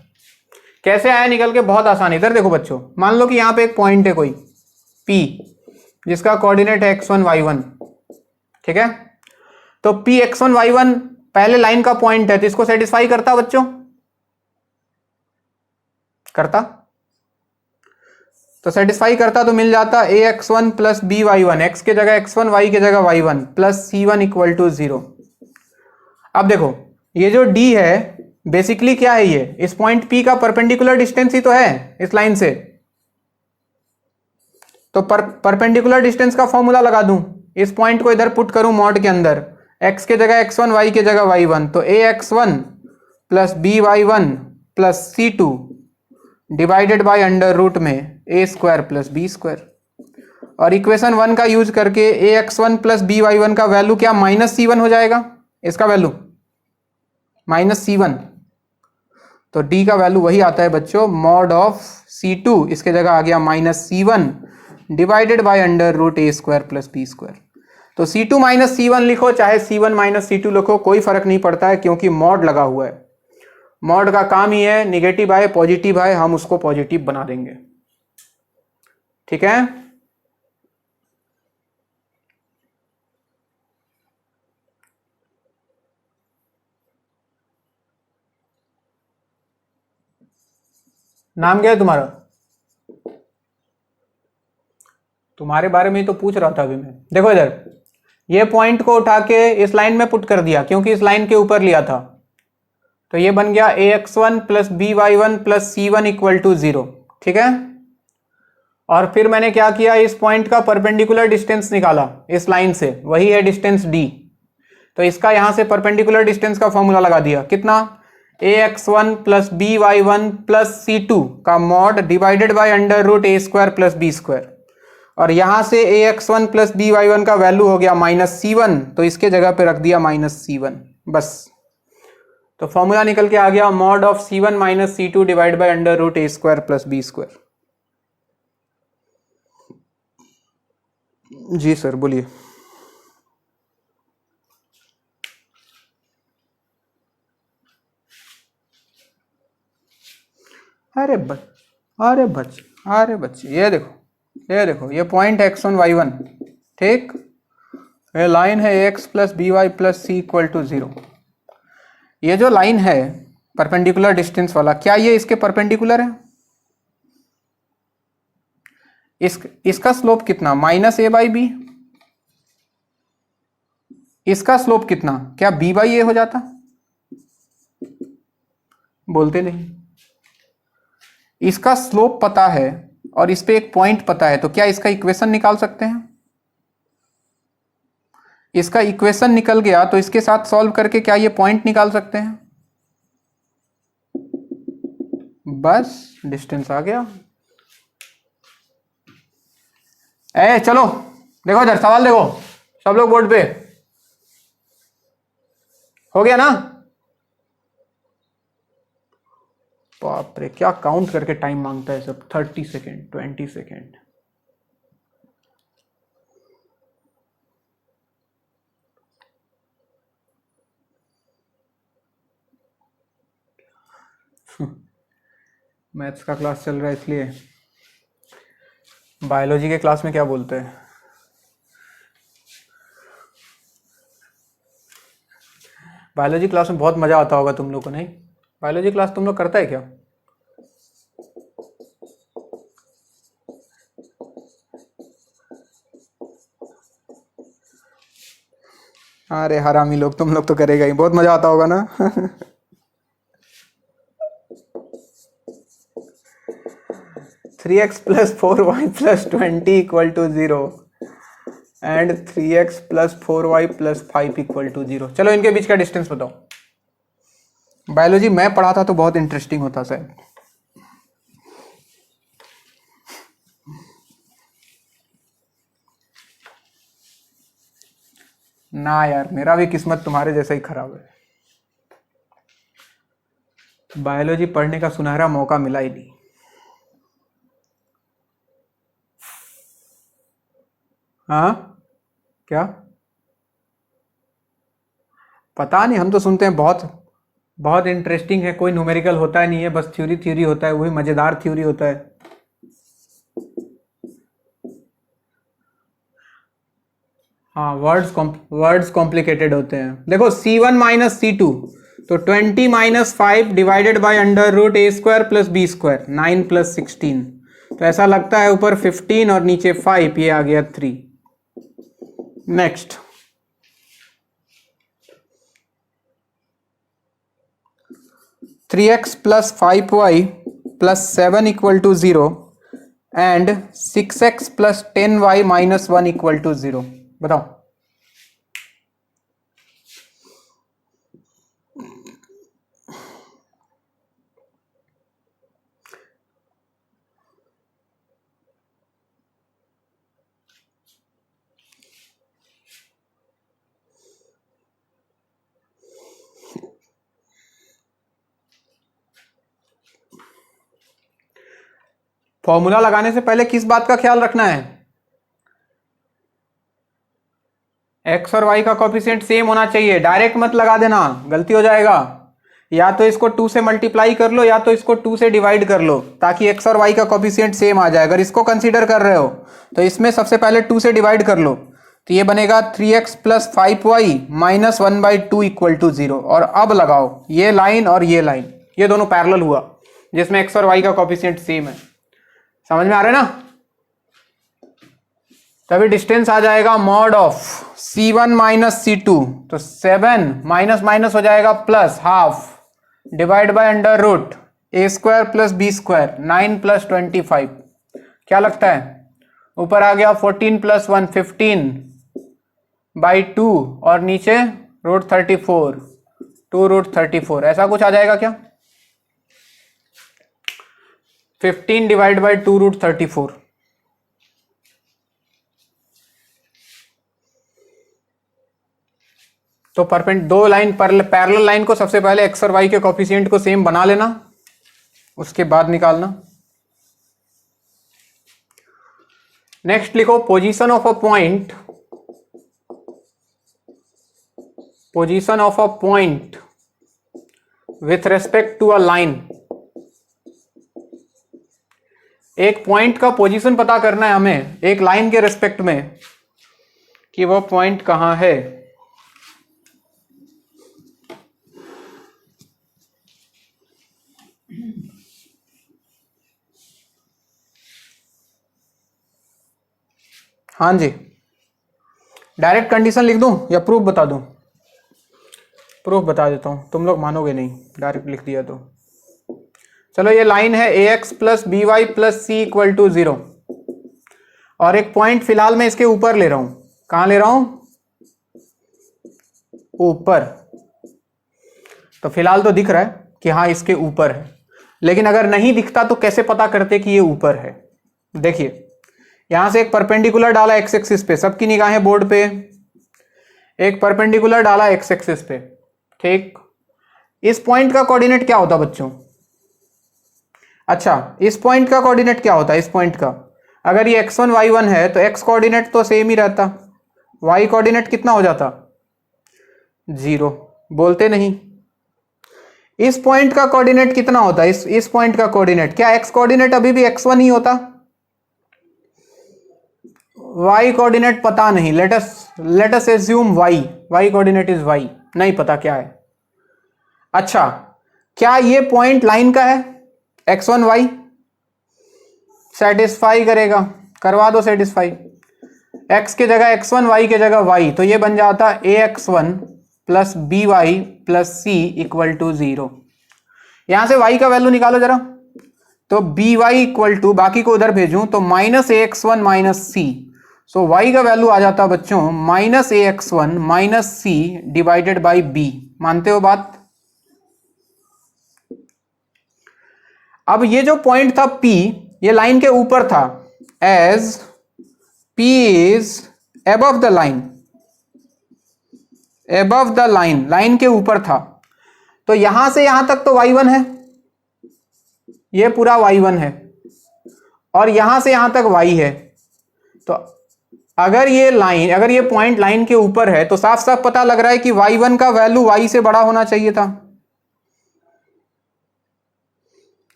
कैसे आया निकल के? बहुत आसान। इधर देखो बच्चों, मान लो कि यहाँ पे एक पॉइंट है कोई P जिसका कोऑर्डिनेट है x1 y1, ठीक है। तो P x1 y1 पहले लाइन का पॉइंट है, तो इसको सेटिस्फाई करता बच्चों? करता। तो सेटिस्फाई करता तो मिल जाता ax1 plus B Y one, X के जगह x1 y के जगह y1 plus c1 equal to zero. अब देखो ये जो d है बेसिकली क्या है? ये इस पॉइंट P का परपेंडिकुलर डिस्टेंस ही तो है इस लाइन से। तो परपेंडिकुलर डिस्टेंस का फॉर्मूला लगा दूं, इस पॉइंट को इधर पुट करूं मॉड के अंदर, x के जगह x1 y के जगह y1, तो ax1 plus B Y one plus C two divided by under root में A square plus B square. और इक्वेशन 1 का यूज करके ax1 plus B Y one का वैल्यू क्या माइनस c1 हो जाएगा, इसका वैल्यू माइनस c1। तो d का वैल्यू वही आता है बच्चों मॉड ऑफ c2, इसके जगह आ गया minus c1 divided by under root A square plus B square. तो c2 माइनस c1 लिखो चाहे c1 माइनस c2 लिखो, कोई फर्क नहीं पड़ता है क्योंकि मॉड लगा हुआ है। मॉड का काम ही है निगेटिव आए पॉजिटिव आए हम उसको पॉजिटिव बना देंगे, ठीक है। नाम क्या है तुम्हारा? तुम्हारे बारे में ही तो पूछ रहा था अभी मैं। देखो इधर ये पॉइंट को उठा के इस लाइन में पुट कर दिया क्योंकि इस लाइन के ऊपर लिया था, तो ये बन गया ax1 plus B Y one plus C one equal to zero, ठीक है। और फिर मैंने क्या किया, इस पॉइंट का परपेंडिकुलर डिस्टेंस निकाला इस लाइन से, वही है डिस्टेंस d। तो इसका यहां से परपेंडिकुलर डिस्टेंस का फॉर्मूला लगा दिया, कितना ax1 plus B Y one plus सी टू का mod divided by under root A square plus B square. और यहां से ax1 plus B Y one का वैल्यू हो गया माइनस c1, तो इसके जगह पे रख दिया माइनस c1 बस। तो फॉर्मूला निकल के आ गया mod of c1 minus c2 divide by under root A square plus B square. जी सर बोलिए। अरे बच्चे ये पॉइंट है x1 y1, ठीक। ये लाइन है ax plus B Y plus C equal to zero. ये जो लाइन है परपेंडिकुलर डिस्टेंस वाला, क्या ये इसके परपेंडिकुलर है? इसका स्लोप कितना माइनस ए बाई बी। इसका स्लोप कितना, क्या बी बाई ए हो जाता? बोलते नहीं। इसका स्लोप पता है और इस पे एक पॉइंट पता है, तो क्या इसका इक्वेशन निकाल सकते हैं? इसका इक्वेशन निकल गया तो इसके साथ सॉल्व करके क्या ये पॉइंट निकाल सकते हैं? बस डिस्टेंस आ गया। चलो देखो इधर सवाल देखो, सब लोग बोर्ड पे। हो गया ना? बाप रे क्या काउंट करके टाइम मांगता है सब, 30 सेकेंड 20 सेकेंड। मैथ्स का क्लास चल रहा है इसलिए। बायोलॉजी के क्लास में क्या बोलते हैं, बायोलॉजी क्लास में बहुत मजा आता होगा तुम लोग को, नहीं? बायोलॉजी क्लास तुम लोग करता है क्या? अरे हरामी लोग, तुम लोग तो करेगा ही, बहुत मजा आता होगा ना। 3x plus 4y plus 20 equal to 0 and 3x plus 4y plus 5 equal to 0। चलो इनके बीच का डिस्टेंस बताओ। बायोलॉजी मैं पढ़ाता तो बहुत इंटरेस्टिंग होता सर। ना यार, मेरा भी किस्मत तुम्हारे जैसा ही खराब है, बायोलॉजी पढ़ने का सुनहरा मौका मिला ही नहीं। हाँ क्या? पता नहीं, हम तो सुनते हैं बहुत बहुत इंटरेस्टिंग है, कोई न्यूमेरिकल होता नहीं है, बस थ्योरी थ्योरी होता है, वही मजेदार थ्योरी होता है। हाँ, वर्ड्स कॉम्प्लिकेटेड होते हैं। देखो C1 माइनस C2, तो 20 minus 5 divided by under root A square plus B square, 9 plus 16, तो ऐसा लगता है ऊपर 15 और नीचे 5, ये आ गया 3। Next, three x plus 5y plus 7 equal to 0 and 6x plus 10y minus 1 equal to 0। बताओ। फॉर्मूला लगाने से पहले किस बात का ख्याल रखना है? एक्स और वाई का कोफिशिएंट सेम होना चाहिए। डायरेक्ट मत लगा देना, गलती हो जाएगा। या तो इसको 2 से मल्टीप्लाई कर लो या तो इसको 2 से डिवाइड कर लो, ताकि एक्स और वाई का कोफिशिएंट सेम आ जाए। अगर इसको कंसीडर कर रहे हो तो इसमें सबसे पहले 2 से डिवाइड कर लो, तो ये बनेगा 3x plus 5y minus 1/2 equal to 0। और अब लगाओ ये लाइन और ये लाइन, ये दोनों पैरेलल हुआ, जिसमें एक्स और वाई का कोफिशिएंट सेम है। समझ में आ रहा है ना? तभी डिस्टेंस आ जाएगा mod of C1 minus C2, तो 7 माइनस माइनस हो जाएगा plus half divide by under root A square plus B square, 9 प्लस 25। क्या लगता है? ऊपर आ गया 14 प्लस 1 15/2 और नीचे रूट 34, 2 रूट 34, ऐसा कुछ आ जाएगा क्या? 15 डिवाइड बाई 2 रूट 34। तो दो लाइन पैरेलल लाइन को सबसे पहले एक्स और वाई के कोफिशिएंट को सेम बना लेना, उसके बाद निकालना। नेक्स्ट लिखो position of a point with respect to a line. एक पॉइंट का पोजीशन पता करना है हमें एक लाइन के रेस्पेक्ट में, कि वो पॉइंट कहां है। हाँ जी, डायरेक्ट कंडीशन लिख दूं या प्रूफ बता दूं? प्रूफ बता देता हूं, तुम लोग मानोगे नहीं डायरेक्ट लिख दिया तो। चलो, ये लाइन है ax plus B Y plus C equal to 0, और एक पॉइंट फिलहाल मैं इसके ऊपर ले रहा हूं। कहां ले रहा हूं? ऊपर। तो फिलहाल तो दिख रहा है कि हाँ इसके ऊपर है, लेकिन अगर नहीं दिखता तो कैसे पता करते कि ये ऊपर है? देखिए, यहां से एक परपेंडिकुलर डाला एक्स एक्सिस पे, सबकी निगाहें बोर्ड पे, एक परपेंडिकुलर डाला एक्स एक्सिस पे, ठीक। इस पॉइंट का कोऑर्डिनेट क्या होता बच्चों? अच्छा, इस पॉइंट का कोऑर्डिनेट क्या होता है? इस पॉइंट का, अगर ये x1 y1 है तो x कोऑर्डिनेट तो सेम ही रहता, y कोऑर्डिनेट कितना हो जाता? 0। बोलते नहीं। इस पॉइंट का कोऑर्डिनेट कितना होता है? इस पॉइंट का कोऑर्डिनेट, क्या x कोऑर्डिनेट अभी भी x1 ही होता? y कोऑर्डिनेट पता नहीं, let us assume y coordinate is y, नहीं पता क्या है, अच्छा, क्या ये पॉइंट लाइन का है? x1y सेटिस्फाई करेगा, करवा दो सेटिस्फाई। x के जगह x1, y के जगह y, तो ये बन जाता ax1 plus B Y plus C equal to 0। यहां से y का वैल्यू निकालो जरा, तो बी वाई इक्वल टू, बाकी को उधर भेजूं तो minus ax1 minus c, so y का वैल्यू आ जाता बच्चों minus ax1 minus c divided by b. मानते हो बात? अब ये जो पॉइंट था P, ये लाइन के ऊपर था, as P is above the line, above the line, line के ऊपर था, तो यहां से यहां तक तो y1 है, ये पूरा y1 है, और यहां से यहां तक y है। तो अगर ये लाइन, अगर ये पॉइंट लाइन के ऊपर है, तो साफ साफ पता लग रहा है कि y1 का वैल्यू y से बड़ा होना चाहिए था,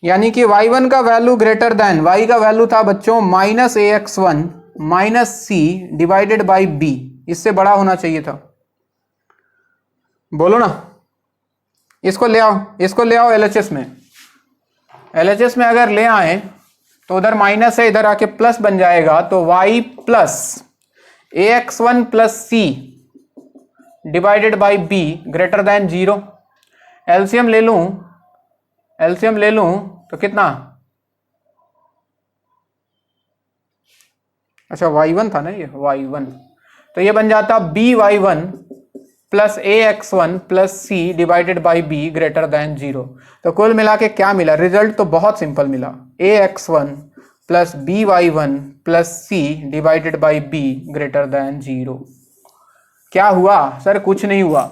यानी कि y1 का वैल्यू ग्रेटर देन, y का वैल्यू था बच्चों minus ax1 minus c divided by b, इससे बड़ा होना चाहिए था। बोलो ना, इसको ले आओ, इसको ले आओ एलएचएस में। एलएचएस में अगर ले आए तो उधर माइनस है, इधर आके प्लस बन जाएगा, तो y plus ax1 plus c divided by b greater than 0। LCM ले लूं, एलसीएम ले लूं तो कितना, अच्छा y1 था ना ये, y1, तो ये बन जाता by1 plus ax1 plus c divided by b greater than 0। तो कुल मिला के क्या मिला, रिजल्ट तो बहुत सिंपल मिला, ax1 plus by1 plus c divided by b greater than 0। क्या हुआ सर? कुछ नहीं हुआ,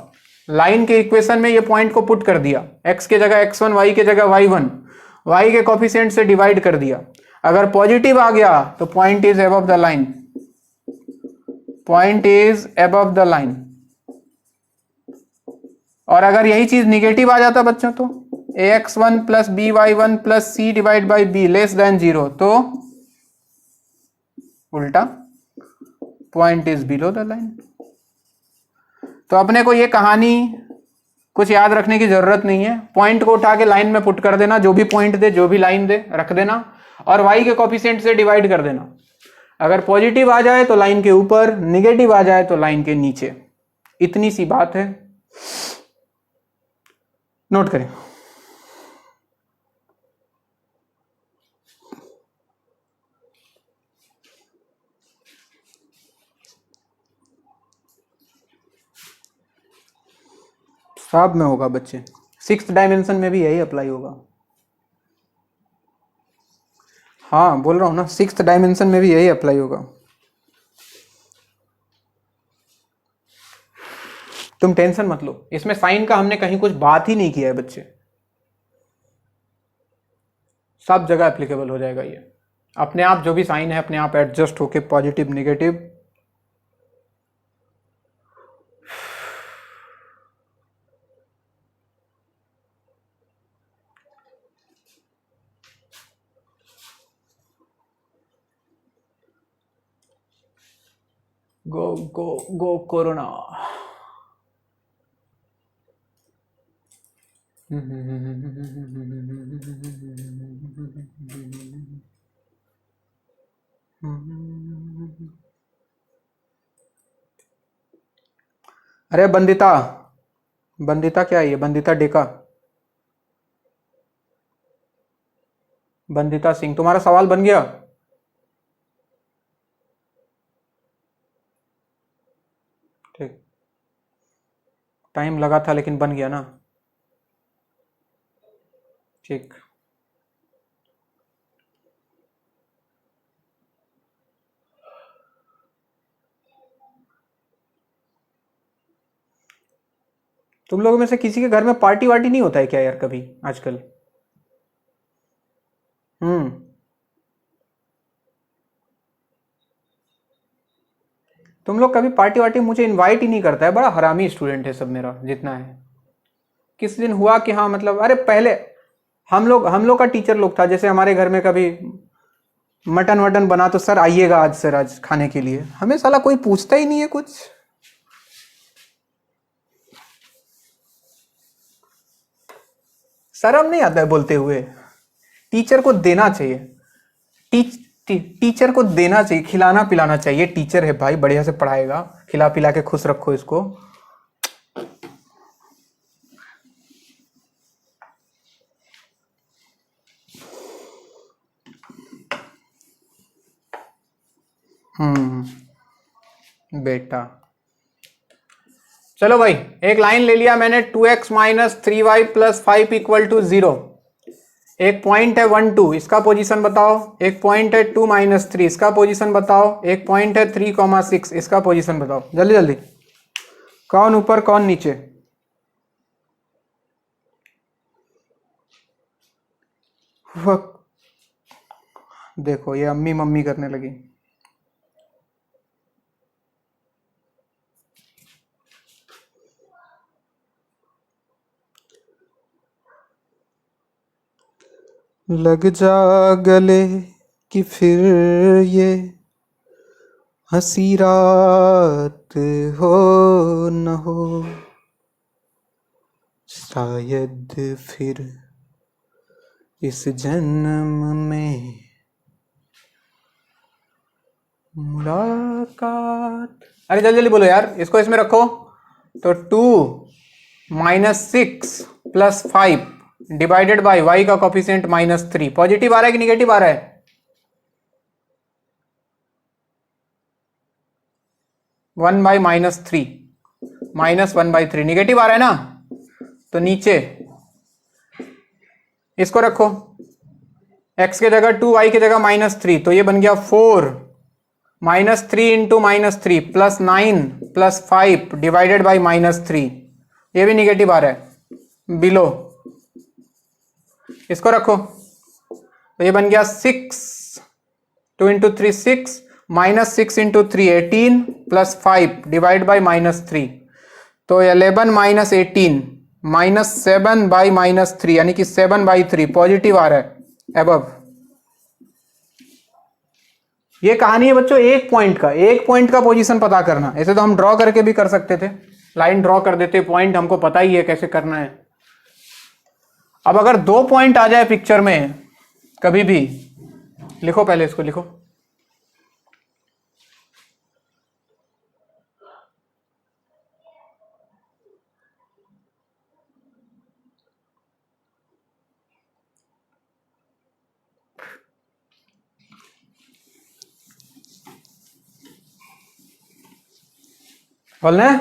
लाइन के इक्वेशन में ये पॉइंट को पुट कर दिया, x के जगह x1, y के जगह y1, y के कोफिशिएंट से डिवाइड कर दिया। अगर पॉजिटिव आ गया तो point is above the line, point is above the line, और अगर यही चीज निगेटिव आ जाता बच्चों, तो ax1 plus by1 plus c divide by b less than 0, तो उल्टा, point is below the line. तो अपने को ये कहानी कुछ याद रखने की जरूरत नहीं है, पॉइंट को उठा के लाइन में पुट कर देना, जो भी पॉइंट दे, जो भी लाइन दे रख देना, और y के कोफिशिएंट से डिवाइड कर देना। अगर पॉजिटिव आ जाए तो लाइन के ऊपर, निगेटिव आ जाए तो लाइन के नीचे, इतनी सी बात है, नोट करें। सब में होगा बच्चे, 6th डायमेंशन में भी यही अप्लाई होगा। हाँ बोल रहा हूं ना, 6th डायमेंशन में भी यही अप्लाई होगा। तुम टेंशन मत लो, इसमें साइन का हमने कहीं कुछ बात ही नहीं किया है बच्चे, सब जगह एप्लीकेबल हो जाएगा ये, अपने आप जो भी साइन है अपने आप एडजस्ट होके पॉजिटिव नेगेटिव। गो गो गो कोरोना। अरे बंदिता, बंदिता क्या है ये, बंदिता डेका, बंदिता सिंह, तुम्हारा सवाल बन गया? ठीक, टाइम लगा था लेकिन बन गया ना, ठीक। तुम लोगों में से किसी के घर में पार्टी वार्टी नहीं होता है क्या यार कभी आजकल? तुम लोग कभी पार्टी वार्टी, मुझे इनवाइट ही नहीं करता है, बड़ा हरामी स्टूडेंट है सब मेरा जितना है। किस दिन हुआ कि हाँ मतलब, अरे पहले हम लोग का टीचर लोग था, जैसे हमारे घर में कभी मटन वटन बना तो सर आइएगा आज, सर आज खाने के लिए, हमें साला कोई पूछता ही नहीं है कुछ। शर्म नहीं आता है बोलते हुए? टीचर को देना चाहिए, टीचर को देना चाहिए, खिलाना पिलाना चाहिए। टीचर है भाई, बढ़िया से पढ़ाएगा, खिला पिला के खुश रखो इसको। बेटा चलो भाई, एक लाइन ले लिया मैंने, 2x minus 3y plus 5 equal to 0। एक पॉइंट है 1 2, इसका पोजीशन बताओ। एक पॉइंट है 2 माइनस 3, इसका पोजीशन बताओ। एक पॉइंट है 3,6, इसका पोजीशन बताओ। जल्दी जल्दी, कौन ऊपर कौन नीचे? देखो ये अम्मी मम्मी करने लगी। लग जा गले कि फिर ये हंसी रात हो न हो, शायद फिर इस जन्म में मुलाकात। अरे जल्दी जल्दी बोलो यार, इसको इसमें रखो। तो 2 minus 6 plus 5 divided by y का कोफिशिएंट -3। पॉजिटिव आ रहा है कि निगेटिव आ रहा है? (1/-3) -1/3 निगेटिव आ रहा है ना? तो नीचे इसको रखो, x के जगह 2, y की जगह -3, तो ये बन गया 4 -3 into -3 plus 9 plus 5 divided by -3। ये भी निगेटिव आ रहा है बिलो, इसको रखो। तो ये बन गया 6, 2 into 3 6, -6 into 3 18 plus 5 divide by -3। तो 11 माइनस 18 -7/-3 यानी कि 7/3 पॉजिटिव आ रहा है अबव। ये कहानी है बच्चों एक पॉइंट का पोजीशन पता करना। ऐसे तो हम ड्रॉ करके भी कर सकते थे, लाइन ड्रॉ कर देते, पॉइंट हमको पता ही है कैसे करना है। अब अगर 2 पॉइंट आ जाए पिक्चर में कभी भी, लिखो पहले इसको लिखो। बोलना है?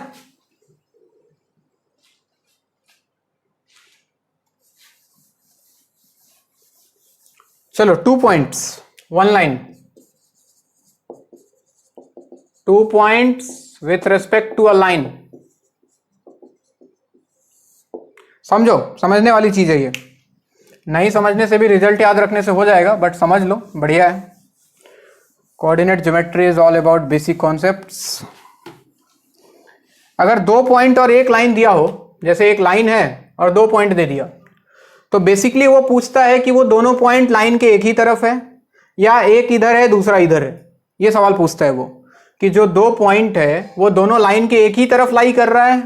चलो 2 points 1 line, 2 points with respect to a line. समझो, समझने वाली चीज है ये। नहीं समझने से भी रिजल्ट याद रखने से हो जाएगा, बट समझ लो, बढ़िया है। Coordinate geometry is all about basic concepts. अगर 2 पॉइंट और एक लाइन दिया हो, जैसे एक लाइन है और 2 पॉइंट दे दिया, तो बेसिकली वो पूछता है कि वो दोनों पॉइंट लाइन के एक ही तरफ है या एक इधर है दूसरा इधर है। ये सवाल पूछता है वो, कि जो 2 पॉइंट है वो दोनों लाइन के एक ही तरफ लाई कर रहा है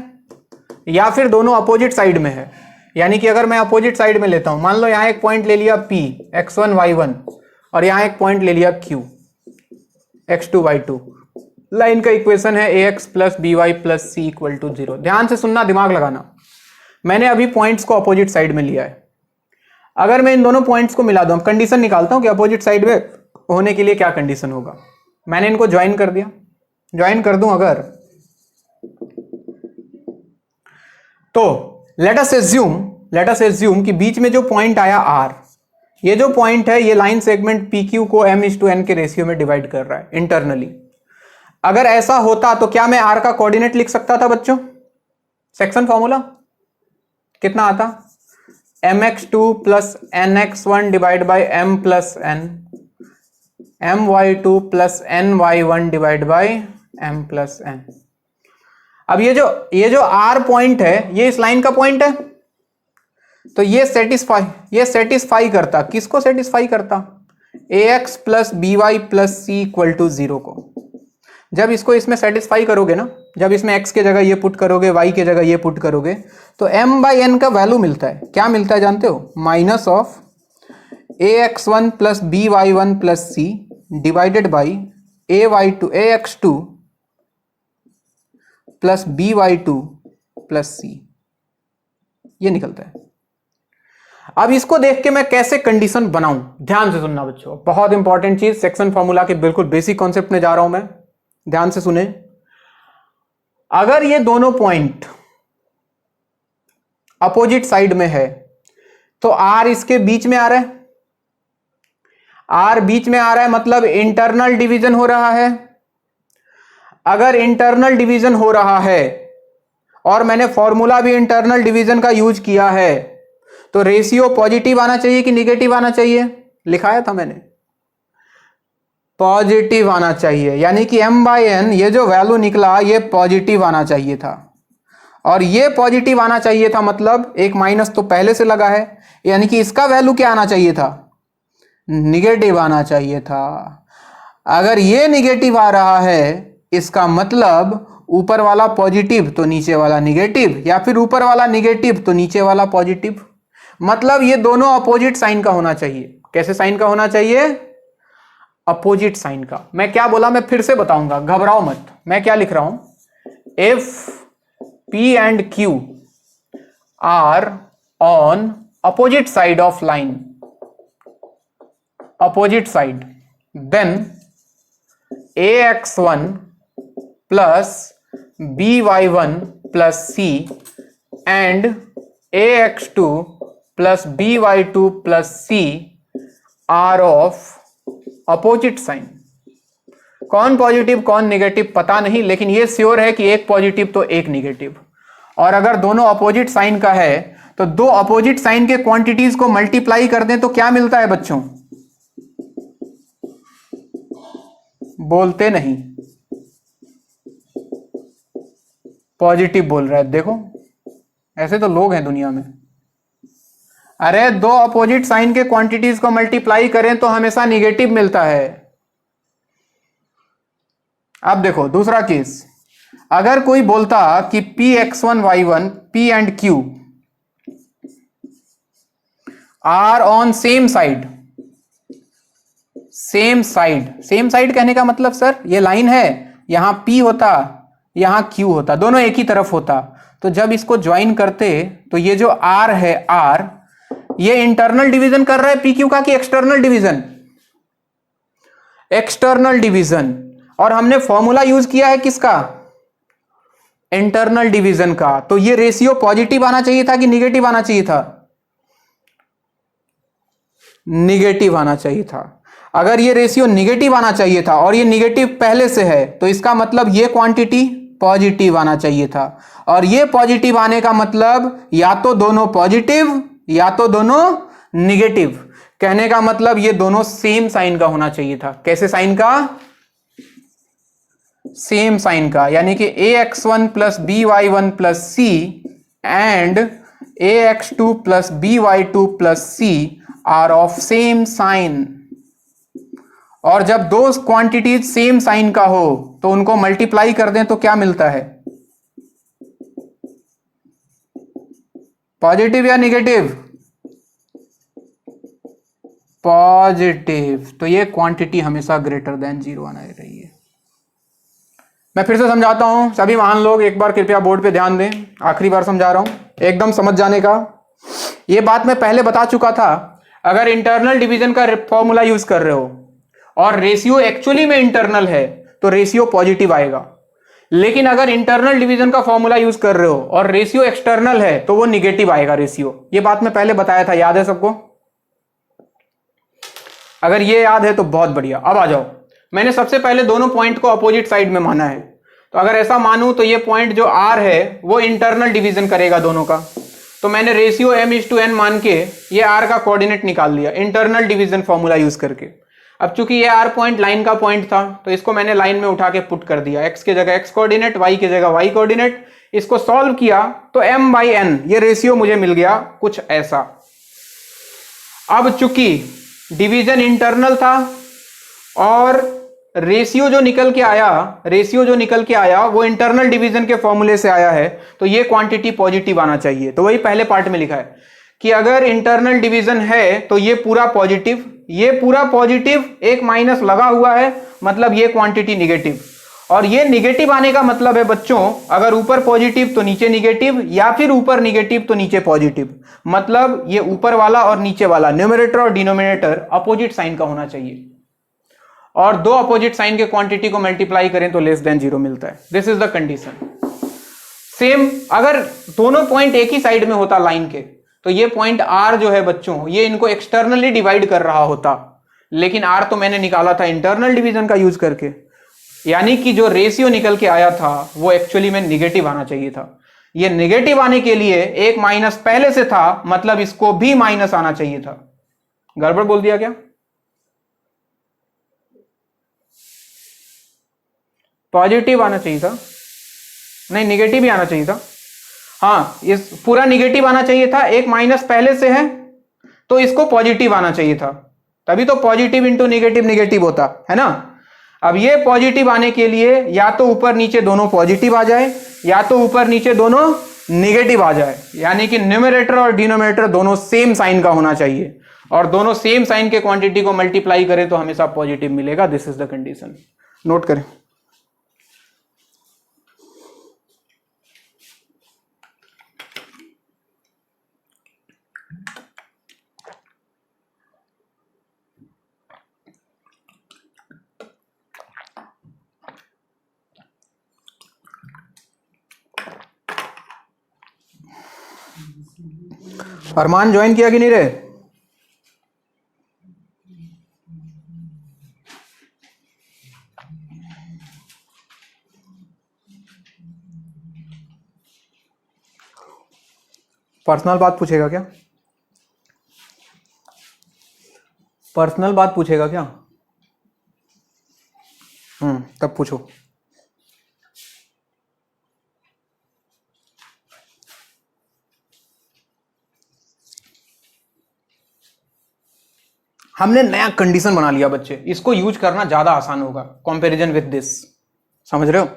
या फिर दोनों अपोजिट साइड में है। यानी कि अगर मैं अपोजिट साइड में लेता हूं, मान लो यहां एक पॉइंट ले लिया P x1 y1 और यहां एक पॉइंट ले लिया Q x2 y2। लाइन का इक्वेशन है ax plus by plus c equal to 0। ध्यान से सुनना, दिमाग लगाना। मैंने अभी पॉइंट्स को अपोजिट साइड में लिया है। अगर मैं इन दोनों पॉइंट्स को मिला दूं, कंडीशन निकालता हूं कि अपोजिट साइड में होने के लिए क्या कंडीशन होगा। मैंने इनको ज्वाइन कर दिया, ज्वाइन कर दूं अगर, तो लेट अस एज्यूम कि बीच में जो पॉइंट आया R, ये जो पॉइंट है ये लाइन सेगमेंट PQ को m/n के रेशियो में डिवाइड कर रहा है इंटरनली। अगर ऐसा होता तो क्या मैं R का कोऑर्डिनेट लिख सकता था बच्चों? सेक्शन फॉर्मूला कितना आता? mx2 plus nx1 divide by m plus n, my2 plus ny1 divide by m plus n। अब ये जो R पॉइंट है ये इस लाइन का पॉइंट है, तो ये सेटिस्फाई करता, किसको सेटिस्फाई करता? ax plus by plus c equal to 0 को। जब इसको इसमें सेटिस्फाई करोगे ना, जब इसमें x के जगह ये पुट करोगे, y के जगह ये पुट करोगे, तो m/n का वैल्यू मिलता है। क्या मिलता है जानते हो? Minus of ax1 plus by1 plus c divided by ax2 plus by2 plus c, ये निकलता है। अब इसको देख के मैं कैसे कंडीशन बनाऊं, ध्यान से सुनना बच्चों, बहुत इंपॉर्टेंट चीज, सेक्शन फॉर्मूला के बिल्कुल बेसिक कॉन्सेप्ट में जा रहा हूं मैं, ध्यान से सुने। अगर ये दोनों पॉइंट अपोजिट साइड में है तो आर इसके बीच में आ रहा है, आर बीच में आ रहा है मतलब इंटरनल डिवीजन हो रहा है। अगर इंटरनल डिवीजन हो रहा है और मैंने फॉर्मूला भी इंटरनल डिवीजन का यूज किया है, तो रेशियो पॉजिटिव आना चाहिए कि निगेटिव आना चाहिए? लिखाया था मैंने, पॉजिटिव आना चाहिए, यानी कि m/n ये जो वैल्यू निकला ये पॉजिटिव आना चाहिए था। और ये पॉजिटिव आना चाहिए था मतलब एक माइनस तो पहले से लगा है, यानी कि इसका वैल्यू क्या आना चाहिए था? निगेटिव आना चाहिए था। अगर ये निगेटिव आ रहा है इसका मतलब ऊपर वाला पॉजिटिव तो नीचे वाला निगेटिव, या फिर ऊपर वाला निगेटिव तो नीचे वाला पॉजिटिव। मतलब ये दोनों अपोजिट साइन का होना चाहिए। कैसे साइन का होना चाहिए? अपोजिट साइन का। मैं क्या बोला मैं फिर से बताऊंगा, घबराओ मत। मैं क्या लिख रहा हूं? If P and Q are on opposite side of line, opposite side, then ax1 plus by1 plus c and ax2 plus by2 plus c are of opposite sign। कौन पॉजिटिव कौन नेगेटिव पता नहीं, लेकिन ये श्योर है कि एक positive तो एक नेगेटिव। और अगर दोनों अपोजिट साइन का है तो दो अपोजिट साइन के क्वांटिटीज को मल्टीप्लाई कर दें तो क्या मिलता है बच्चों? बोलते नहीं, पॉजिटिव बोल रहा है। देखो ऐसे तो लोग हैं दुनिया में। अरे दो अपोजिट साइन के क्वांटिटीज को मल्टीप्लाई करें तो हमेशा निगेटिव मिलता है। अब देखो दूसरा केस, अगर कोई बोलता कि px1 y1 p and q are on same side, same side, same side कहने का मतलब सर ये लाइन है, यहां p होता यहां q होता, दोनों एक ही तरफ होता, तो जब इसको ज्वाइन करते तो ये जो r है r, ये इंटरनल डिवीजन कर रहा है pq का कि एक्सटर्नल डिवीजन? External division. और हमने फॉर्मूला यूज किया है किसका? इंटरनल डिवीजन का। तो ये रेशियो पॉजिटिव आना चाहिए था कि निगेटिव आना चाहिए था? निगेटिव आना चाहिए था। अगर ये रेशियो निगेटिव आना चाहिए था और ये निगेटिव पहले से है तो इसका मतलब ये क्वांटिटी पॉजिटिव आना चाहिए था। और ये पॉजिटिव आने का मतलब या तो दोनों पॉजिटिव या तो दोनों निगेटिव। कहने का मतलब ये दोनों सेम साइन का होना चाहिए था। कैसे साइन का? सेम साइन का, यानी कि ax1 plus by1 plus c and ax2 plus by2 plus c are of same sign. और जब दो क्वांटिटीज सेम साइन का हो तो उनको मल्टीप्लाई कर दें तो क्या मिलता है? पॉजिटिव या निगेटिव? पॉजिटिव। तो ये क्वांटिटी हमेशा ग्रेटर देन 0 आना रही है। मैं फिर से समझाता हूं, सभी महान लोग एक बार कृपया बोर्ड पे ध्यान दें, आखिरी बार समझा रहा हूं एकदम समझ जाने का। ये बात मैं पहले बता चुका था। अगर इंटरनल डिवीजन का फॉर्मूला यूज कर रहे हो और रेशियो एक्चुअली में इंटरनल है तो रेशियो पॉजिटिव आएगा, लेकिन अगर इंटरनल डिवीजन का फॉर्मूला यूज कर रहे हो और रेशियो एक्सटर्नल है तो वो निगेटिव आएगा रेशियो। ये बात मैं पहले बताया था, याद है सबको? अगर ये याद है तो बहुत बढ़िया। अब आ जाओ, मैंने सबसे पहले दोनों पॉइंट को अपोजिट साइड में माना है, तो अगर ऐसा मानूं तो ये पॉइंट जो R है वो इंटरनल डिवीजन करेगा दोनों का। तो मैंने रेशियो m/n मान के ये R का कोऑर्डिनेट निकाल लिया इंटरनल डिवीजन फॉर्मूला यूज करके। अब चूंकि ये R पॉइंट लाइन का पॉइंट था तो इसको मैंने लाइन में उठा के पुट कर दिया, x के जगह x कोऑर्डिनेट, y के जगह y कोऑर्डिनेट। इसको सॉल्व किया तो m/n ये रेशियो मुझे मिल गया कुछ ऐसा। अब चूंकि डिवीजन इंटरनल था और रेशियो जो निकल के आया वो इंटरनल डिवीजन के फॉर्मूले से आया है, तो ये क्वांटिटी पॉजिटिव आना चाहिए। तो वही पहले पार्ट में लिखा है कि अगर इंटरनल डिवीजन है तो ये पूरा पॉजिटिव, एक माइनस लगा हुआ है, मतलब ये क्वांटिटी निगेटिव। और ये निगेटिव आने का मतलब है बच्चों, अगर ऊपर पॉजिटिव तो नीचे निगेटिव, या फिर ऊपर निगेटिव तो नीचे पॉजिटिव, मतलब ये ऊपर वाला और नीचे वाला न्यूमरेटर और डिनोमिनेटर अपोजिट साइन का होना चाहिए, और दो अपोजिट साइन के क्वांटिटी को मल्टीप्लाई करें तो लेस देन 0 मिलता है। This is the condition. Same अगर दोनों पॉइंट एक ही साइड में होता लाइन के, तो ये पॉइंट R जो है बच्चों, ये इनको एक्सटर्नली डिवाइड कर रहा होता, लेकिन R तो मैंने निकाला था इंटरनल डिवीजन का यूज करके, यानी कि जो रेशियो निकल के आया था वो एक्चुअली में निगेटिव आना चाहिए था। ये निगेटिव आने के लिए एक माइनस पहले से था, मतलब इसको भी माइनस आना चाहिए था। गड़बड़ बोल दिया क्या? पॉजिटिव आना चाहिए था, नहीं निगेटिव ही आना चाहिए था। हाँ, इस पूरा निगेटिव आना चाहिए था, एक माइनस पहले से है तो इसको पॉजिटिव आना चाहिए था, तभी तो पॉजिटिव इंटू निगेटिव निगेटिव होता है ना। अब ये पॉजिटिव आने के लिए या तो ऊपर नीचे दोनों पॉजिटिव आ जाए, या तो ऊपर नीचे दोनों निगेटिव आ जाए, यानी कि न्यूमरेटर और डिनोमिनेटर दोनों सेम साइन का होना चाहिए, और दोनों सेम साइन के क्वांटिटी को मल्टीप्लाई करें तो हमेशा पॉजिटिव मिलेगा। This is the condition. Note करें। अरमान ज्वाइन किया कि नहीं रे? पर्सनल बात पूछेगा क्या? पर्सनल बात पूछेगा क्या? तब पूछो। हमने नया कंडीशन बना लिया बच्चे, इसको यूज करना ज्यादा आसान होगा कंपैरिजन विद दिस। समझ रहे हो?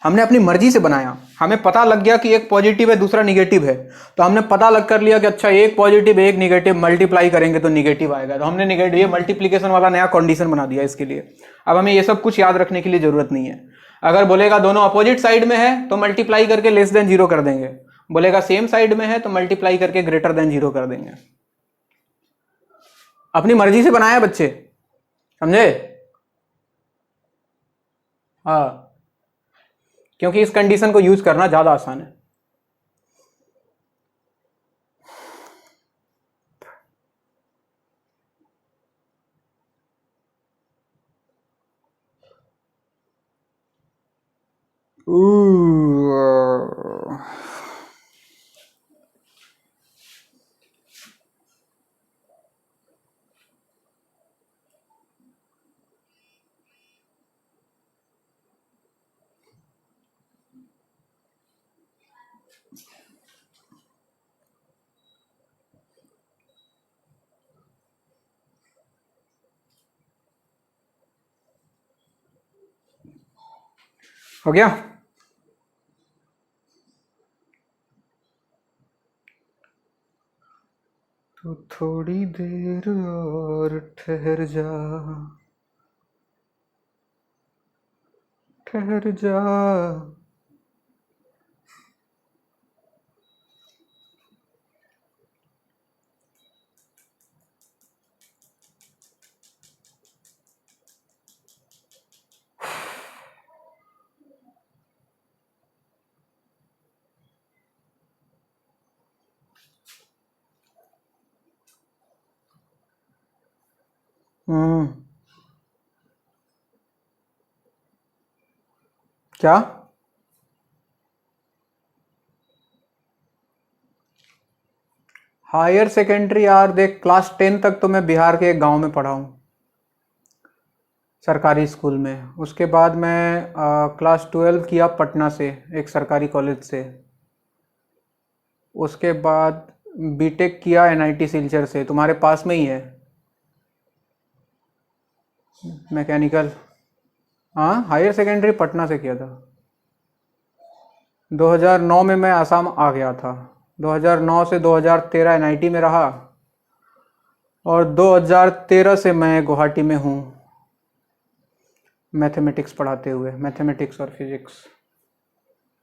हमने अपनी मर्जी से बनाया, हमें पता लग गया कि एक पॉजिटिव है दूसरा निगेटिव है, तो हमने पता लग कर लिया कि अच्छा एक पॉजिटिव एक निगेटिव मल्टीप्लाई करेंगे तो निगेटिव आएगा, तो हमने निगेटिव ये मल्टीप्लीकेशन वाला नया कंडीशन बना दिया इसके लिए। अब हमें ये सब कुछ याद रखने के लिए जरूरत नहीं है। अगर बोलेगा दोनों अपोजिट साइड में है तो मल्टीप्लाई करके लेस देन 0 कर देंगे, बोलेगा सेम साइड में है तो मल्टीप्लाई करके ग्रेटर देन 0 कर देंगे। अपनी मर्जी से बनाया बच्चे, समझे? हाँ, क्योंकि इस कंडीशन को यूज करना ज्यादा आसान है। हो गया? तो थोड़ी देर और ठहर जा, ठहर जा। क्या? हायर सेकेंडरी यार देख, क्लास 10 तक तो मैं बिहार के एक गांव में पढ़ा हूँ, सरकारी स्कूल में। उसके बाद मैं क्लास 12 किया पटना से, एक सरकारी कॉलेज से। उसके बाद बीटेक किया NIT सिलचर से, तुम्हारे पास में ही है, मैकेनिकल। हाँ, हायर सेकेंडरी पटना से किया था। 2009 में मैं आसाम आ गया था। 2009 से 2013 एनआईटी में रहा और 2013 से मैं गुवाहाटी में हूँ मैथमेटिक्स पढ़ाते हुए, मैथमेटिक्स और फिजिक्स।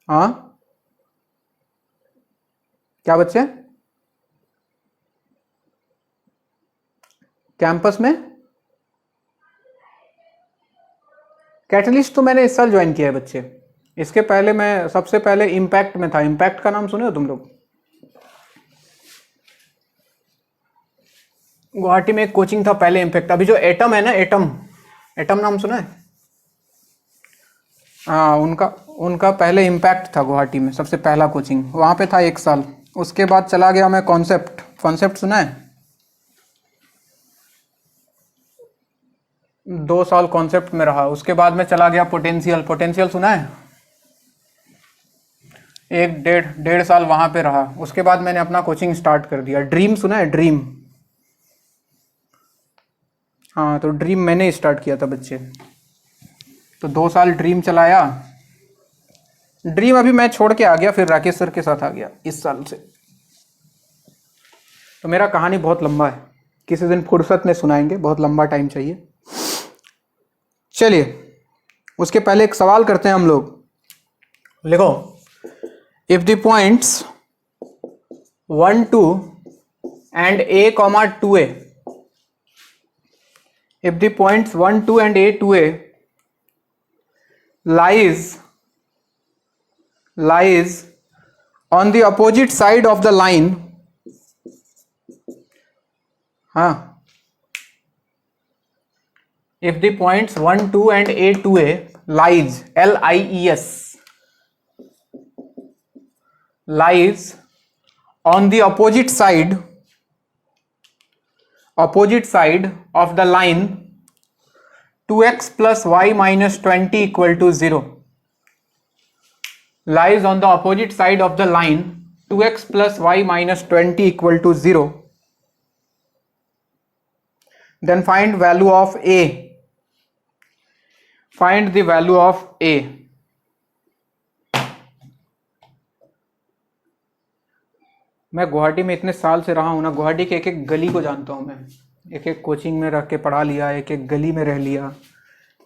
हाँ क्या बच्चे? कैंपस में कैटलिस्ट तो मैंने इस साल ज्वाइन किया है बच्चे। इसके पहले मैं सबसे पहले इम्पैक्ट में था। इम्पैक्ट का नाम सुने हो तुम लोग? गुवाहाटी में एक कोचिंग था पहले इम्पैक्ट। अभी जो एटम है ना, एटम नाम सुना है? हाँ, उनका पहले इम्पैक्ट था गुवाहाटी में, सबसे पहला कोचिंग वहाँ पे था 1 साल। उसके बाद चला गया मैं कॉन्सेप्ट सुना है? 2 साल कॉन्सेप्ट में रहा। उसके बाद मैं चला गया पोटेंशियल सुना है? 1 डेढ़ साल वहाँ पे रहा। उसके बाद मैंने अपना कोचिंग स्टार्ट कर दिया। ड्रीम सुना है? ड्रीम, हाँ, तो ड्रीम मैंने स्टार्ट किया था बच्चे। तो 2 साल ड्रीम चलाया। ड्रीम अभी मैं छोड़ के आ गया, फिर राकेश सर के साथ आ गया इस साल से। तो मेरा कहानी बहुत लंबा है, किसी दिन फुर्सत में सुनाएंगे, बहुत लंबा टाइम चाहिए। चलिए, उसके पहले एक सवाल करते हैं हम लोग। लिखो, if the points 1 2 and a, 2a, if the points 1 2 and a 2a lies on the opposite side of the line, हाँ, if the points 1 2 and a 2a lies, lies, lies on the opposite side of the line 2x plus y minus 20 equal to 0, lies on the opposite side of the line 2x plus y minus 20 equal to 0, then find value of a. Find the value of a. मैं गुवाहाटी में इतने साल से रहा हूँ ना, गुवाहाटी के एक एक गली को जानता हूँ मैं। एक एक कोचिंग में रख के पढ़ा लिया, एक एक गली में रह लिया,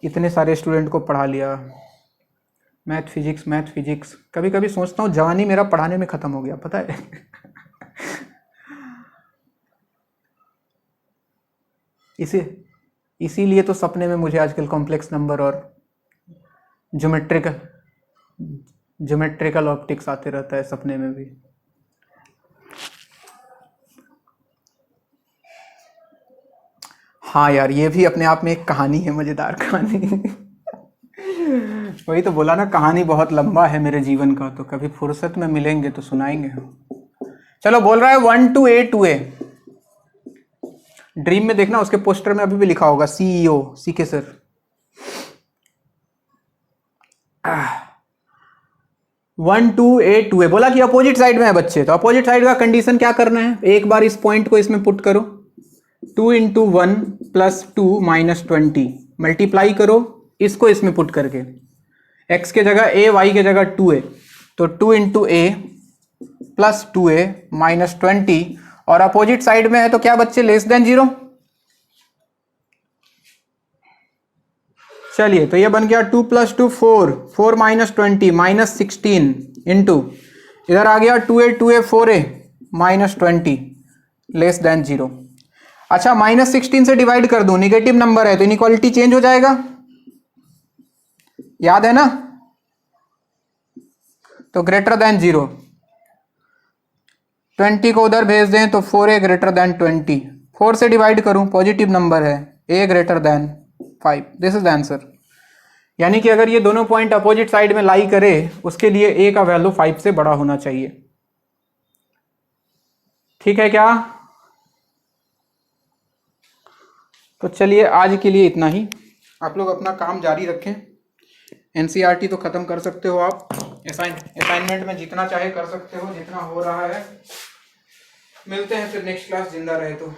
इतने सारे स्टूडेंट को पढ़ा लिया। मैथ फिजिक्स कभी कभी सोचता हूँ जवानी मेरा पढ़ाने में ख़त्म हो गया, पता है। इसीलिए तो सपने में मुझे आजकल कॉम्प्लेक्स नंबर और ज्योमेट्रिकल ऑप्टिक्स आते रहता है सपने में भी। हाँ यार, ये भी अपने आप में एक कहानी है, मज़ेदार कहानी। वही तो बोला ना, कहानी बहुत लंबा है मेरे जीवन का, तो कभी फुर्सत में मिलेंगे तो सुनाएंगे। चलो, बोल रहा है 1 2 a 2a। ड्रीम में देखना, उसके पोस्टर में अभी भी लिखा होगा CEO CK sir. 1 2 a 2a बोला कि अपोजिट साइड में है बच्चे, तो अपोजिट साइड का कंडीशन क्या करना है? एक बार इस पॉइंट को इसमें पुट करो, 2 × 1 + 2 - 20, मल्टीप्लाई करो इसको इसमें पुट करके। x के जगह a, y के जगह 2a, तो 2 × a + 2a - 20, और अपोजिट साइड में है तो क्या बच्चे? Less than 0। चलिए, तो ये बन गया 2 + 2 4, 4 - 20 -16 इंटू, इधर आ गया 2a 4a -20 लेस देन 0। अच्छा, -16 से डिवाइड कर दूं, निगेटिव नंबर है तो इनइक्वालिटी चेंज हो जाएगा, याद है ना? तो ग्रेटर देन 0, 20 को उधर भेज दें तो 4a ग्रेटर देन 20। 4 से डिवाइड करूं, पॉजिटिव नंबर है, a greater than 5। This is the answer. यानी कि अगर ये दोनों पॉइंट अपोजिट साइड में लाई करे, उसके लिए a का वैल्यू 5 से बड़ा होना चाहिए। ठीक है क्या? तो चलिए, आज के लिए इतना ही। आप लोग अपना काम जारी रखें। NCERT तो ख़त्म कर सकते हो आप, असाइनमेंट में जितना चाहे कर सकते हो, जितना हो रहा है। मिलते हैं फिर नेक्स्ट क्लास, जिंदा रहे तो।